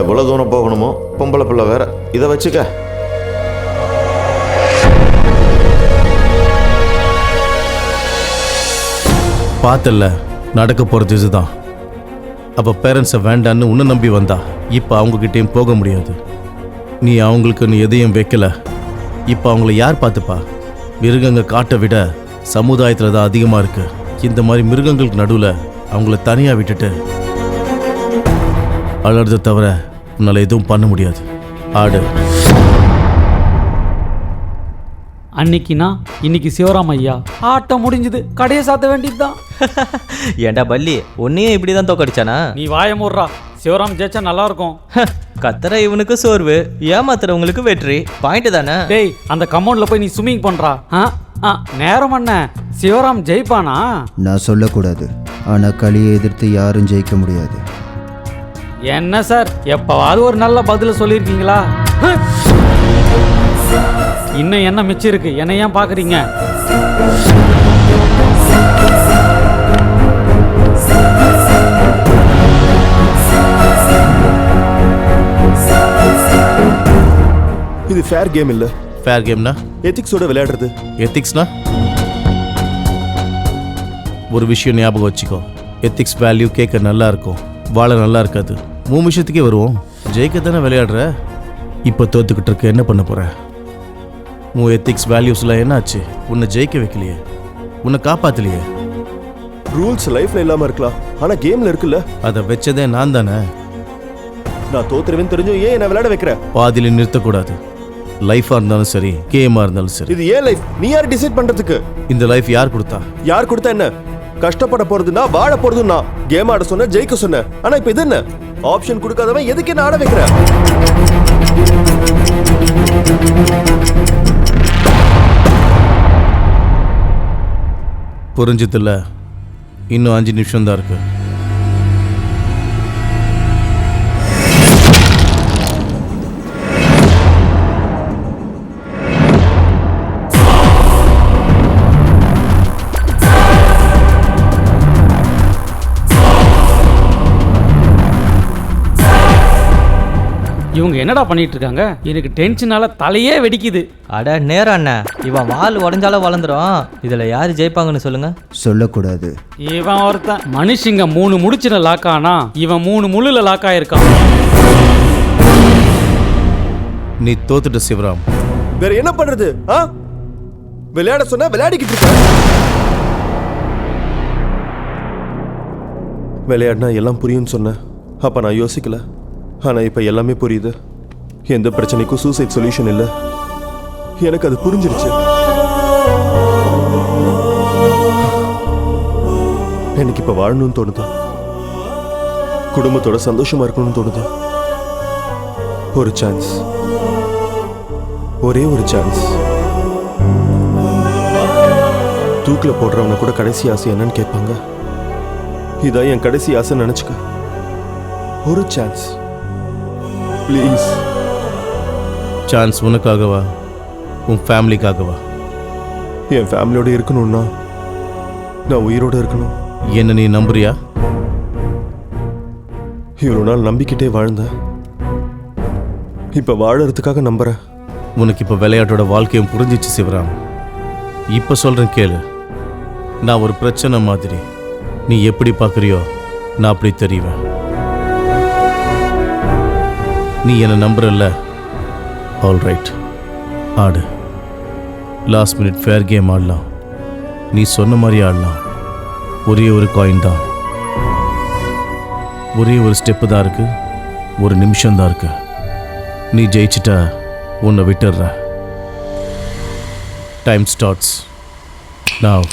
எவ்வளவு தூரம் போகணுமோ, பொம்பளை பிள்ளை வேற, இதை வச்சுக்க. பார்த்தல்ல நடக்க போகிறது இதுதான். அப்போ பேரண்ட்ஸை வேண்டான்னு உன்னை நம்பி வந்தா இப்போ அவங்கக்கிட்டேயும் போக முடியாது. நீ அவங்களுக்கு எதையும் வைக்கல. இப்போ அவங்கள யார் பார்த்துப்பா? மிருகங்க காட்டை விட சமுதாயத்தில் தான் அதிகமாக இருக்கு. இந்த மாதிரி மிருகங்களுக்கு நடுவில் அவங்கள தனியாக விட்டுட்டு அலறதை தவிர உன்னால் எதுவும் பண்ண முடியாது. ஆடு. அன்னைக்குனா இன்னைக்கு சிவராம் ஐயா ஆட்டம் முடிஞ்சது, கடையை சாத்த வேண்டியதுதான். ஏண்டா பள்ளி, உன்னையும் இப்படி தான் தோக்கடிச்சானா? நீ வாய மூடுறா. சிவராம் ஜெயிச்சா நல்லா இருக்கும். கத்தர இவனுக்கு சோர்வு, ஏமாத்துறவங்களுக்கு வெற்றி. பாயிண்ட் தானே? டேய், அந்த கம்பவுண்ட்ல போய் நீ ஸ்விம்மிங் பண்றா. நேரம் என்ன, சிவராம் ஜெயிப்பானா? நான் சொல்லக்கூடாது, ஆனால் களியை எதிர்த்து யாரும் ஜெயிக்க முடியாது. என்ன சார், எப்பவாவது ஒரு நல்ல பதில சொல்லியிருக்கீங்களா? இன்னும் என்ன மிச்சம் இருக்கு? என்ன ஏன் பாக்குறீங்க? இது ஃபேர் கேம் இல்ல. ஃபேர் கேம்னா எத்திக்ஸோட விளையாடுறது. எத்திக்ஸ்னா ஒரு விஷயம் ஞாபகம் வச்சுக்கோ. எத்திக்ஸ் வேல்யூ கேட்க நல்லா இருக்கும், வாழ நல்லா இருக்காது. 3 விஷயத்துக்கே வருவோம். ஜெயிக்கத்தானே விளையாடுற. இப்போ தோத்துக்கிட்டு இருக்க, என்ன பண்ண போற? உன் எத்திக்ஸ் வேல்யூஸ்லாம் என்னாச்சு? உன்னை ஜெயிக்க வைக்கலையே, உன்னை காப்பாத்தலையே. ரூல்ஸ் லைஃப்ல இல்லாம இருக்கலாம், ஆனா கேம்ல இருக்குல்ல. அதை வச்சதே நான் தானே. நான் தோத்துருவேன்னு தெரிஞ்சும் ஏன் என்ன விளையாட வைக்கிற? பாதியில நிறுத்தக்கூடாது. லைஃபா இருந்தாலும் சரி, கேமா இருந்தாலும் சரி. இது ஏன் லைஃப்? நீ யார் டிசைட் பண்றதுக்கு? இந்த லைஃப் யார் கொடுத்தா? யார் கொடுத்தா என்ன? கஷ்டப்பட போறதுன்னா வாழ போறதுன்னா. கேம் ஆட சொன்ன, ஜெயிக்க சொன்ன. ஆனா இப்ப இது என்ன? ஆப்ஷன் கொடுக்காதவன் எதுக்கு என்ன ஆட வைக்கிற? புரிஞ்சதில்ல. இன்னும் 5 நிமிஷம் தான் இருக்கு. இவங்க என்னடா பண்ணிட்டு இருக்காங்க? எனக்கு டென்ஷனால தலையே வெடிக்குது. அட நேரம் அண்ணா, இவன் வால் உடஞ்சாலும் வளர்ந்துரும். இதுல யாரு ஜெயிப்பாங்கன்னு சொல்லுங்க. சொல்லக்கூடாது. இவன் ஒருத்தன் மனுஷங்க 3 முடிச்சுல லாக் ஆனா, இவன் 3 முள்ளுல லாக் ஆயிருக்கான். நீ தோத்துட்ட சிவராம். வேற என்ன பண்றது? விளையாட சொன்னா விளையாடிக்கிட்டு இருக்க. விளையாடினா எல்லாம் புரியும்னு சொன்ன. அப்ப நான் யோசிக்கல. ஆனா இப்ப எல்லாமே புரியுது. எந்த பிரச்சனைக்கும் சூசைட் சொல்யூஷன் இல்ல. எனக்கு அது புரிஞ்சிருச்சு. எனக்கு இப்ப வாழணும்னு தோணுதா? குடும்பத்தோட சந்தோஷமா இருக்கணும்னு தோணுதா? ஒரு சான்ஸ், ஒரே ஒரு சான்ஸ். தூக்கில போடுறவன கூட கடைசி ஆசை என்னன்னு கேட்பாங்க. இதான் என் கடைசி ஆசை நினைச்சுக்க. ஒரு சான்ஸ் ப்ளீஸ். சான்ஸ் உனக்காகவா, உன் ஃபேமிலிக்காகவா? என் ஃபேமிலியோட இருக்கணும்னா நான் உயிரோட இருக்கணும். என்ன நீ நம்புறியா? இவ்வளோ நாள் நம்பிக்கிட்டே வாழ்ந்தேன். இப்ப வாழறதுக்காக நம்புறேன். உனக்கு இப்போ விளையாட்டோட வாழ்க்கையும் புரிஞ்சிச்சு சிவராம். இப்போ சொல்கிறேன் கேளு. நான் ஒரு பிரச்சனை மாதிரி. நீ எப்படி பார்க்குறியோ நான் அப்படி தெரிவேன். நீ என்னை நம்புறல்ல? ஆல் ரைட், ஆடு. லாஸ்ட் மினிட் ஃபேர் கேம் ஆடலாம். நீ சொன்ன மாதிரி ஆடலாம். ஒரே ஒரு காயின் தான், ஒரே ஒரு ஸ்டெப்பு தான் இருக்கு, ஒரு நிமிஷம் தான் இருக்கு. நீ ஜெயிச்சிட்டா உன்னை விட்டுடுற. Time starts now.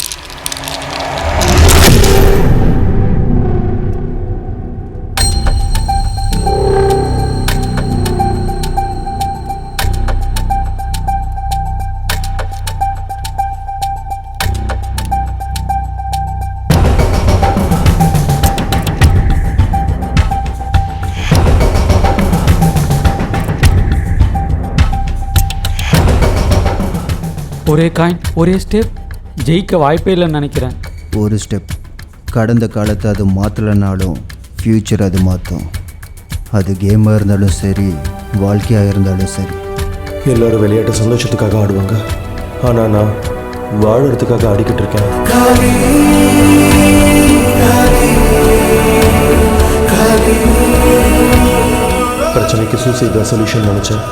ஒரே காயின் ஒரே ஸ்டெப், ஜெயிக்க வாய்ப்பே இல்லைன்னு நினைக்கிறேன். ஒரு ஸ்டெப். கடந்த காலத்தை அது மாற்றலைனாலும் ஃப்யூச்சர் அது மாற்றும். அது கேமாக இருந்தாலும் சரி, வாழ்க்கையாக இருந்தாலும் சரி. எல்லாரும் விளையாட்டு சந்தோஷத்துக்காக ஆடுவாங்க, ஆனால் நான் வாழறதுக்காக ஆடிக்கிட்டு இருக்கேன். பிரச்சனைக்கு சூசைட் தான் சொல்யூஷன் நினச்சேன்,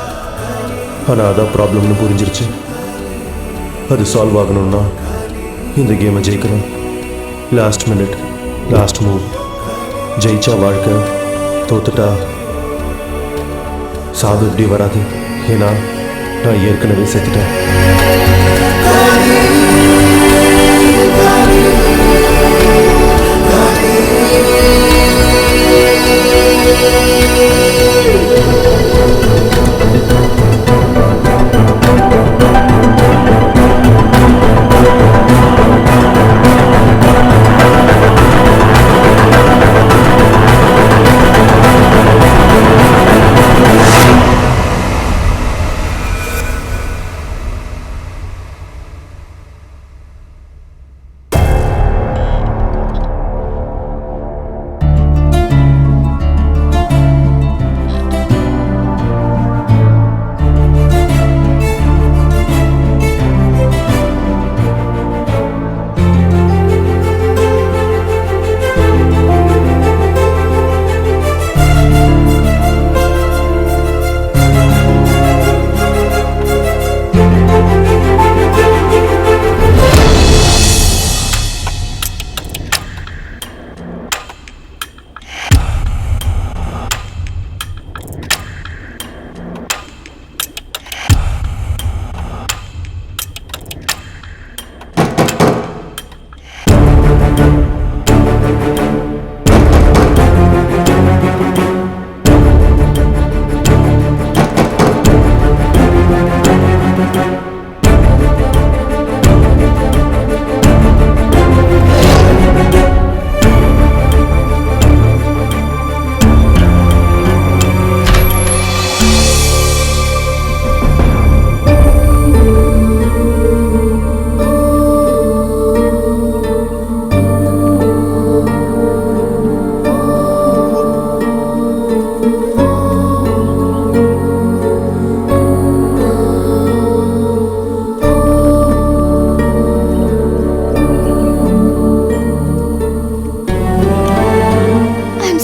ஆனால் அதான் ப்ராப்ளம்னு புரிஞ்சிருச்சு. அது சால்வ் ஆகணும்னா இந்த கேமை ஜெயிக்கணும். Last minute, last move. ஜெயிச்சா வாழ்க்கை, தோத்துட்டா சாவு இப்படி வராது. ஏன்னா நான் ஏற்கனவே செத்துட்டேன்.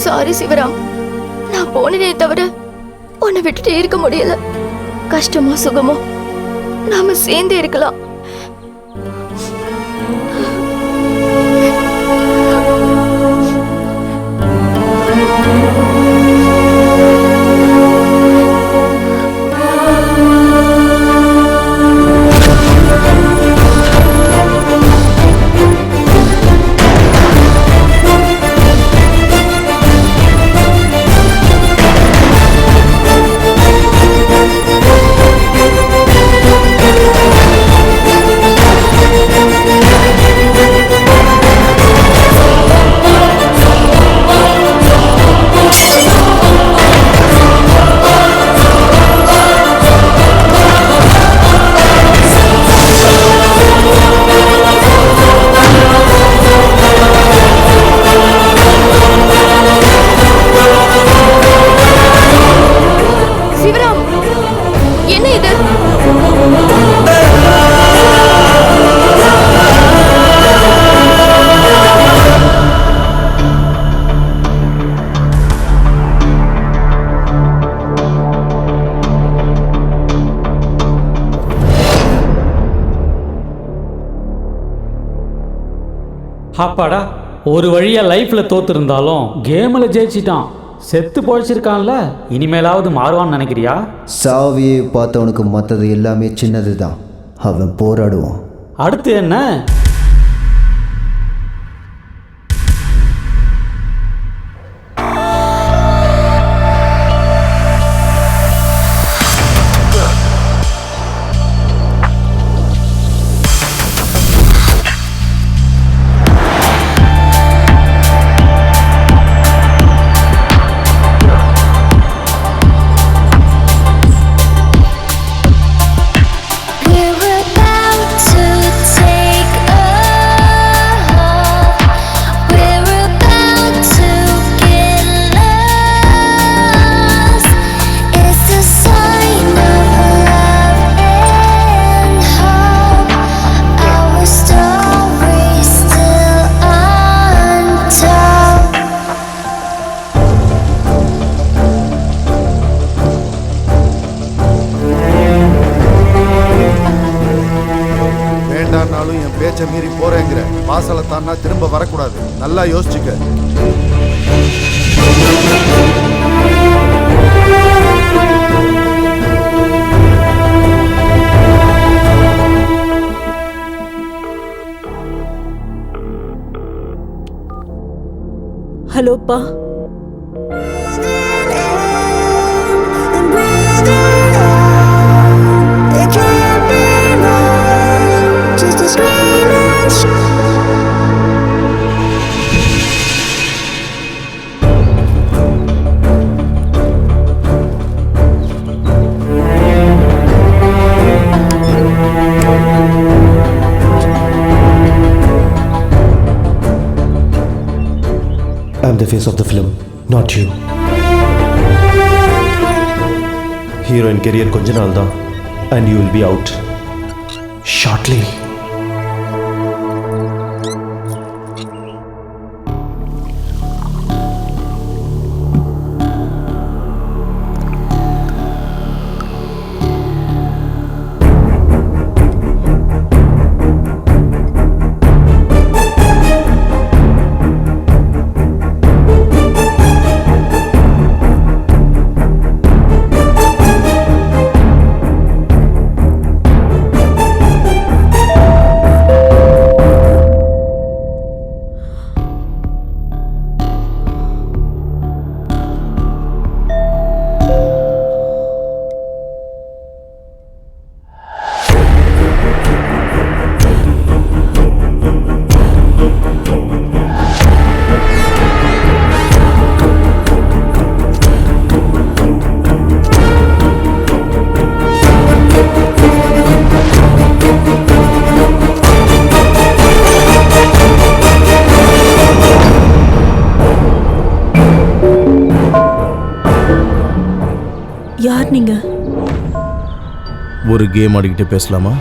சாரி சிவராம், நான் போனதே தவிர உன்னை விட்டுட்டே இருக்க முடியல. கஷ்டமோ சுகமோ நாம சேர்ந்தே இருக்கலாம். அப்பாடா, ஒரு வழியா லைஃப்ல தோத்துருந்தாலும் கேம்ல ஜெயிச்சிட்டான். செத்து பொழைச்சிருக்கான்ல, இனிமேலாவது மாறுவான்னு நினைக்கிறியா? சாவியை பார்த்தவனுக்கு மற்றது எல்லாமே சின்னது தான். அவன் போராடுவான். அடுத்து என்ன? Without பேச்ச மீறி போறேங்கிற வாசலை தானா திரும்ப வரக்கூடாது. நல்லா யோசிச்சுக்க. ஹலோப்பா. I'm the face of the film, not you. Heroine career கொஞ்ச நாள் தான், and you will be out shortly. யார் நீங்க? ஒரு கேம் ஆடிக்கிட்டு பேசலாமா?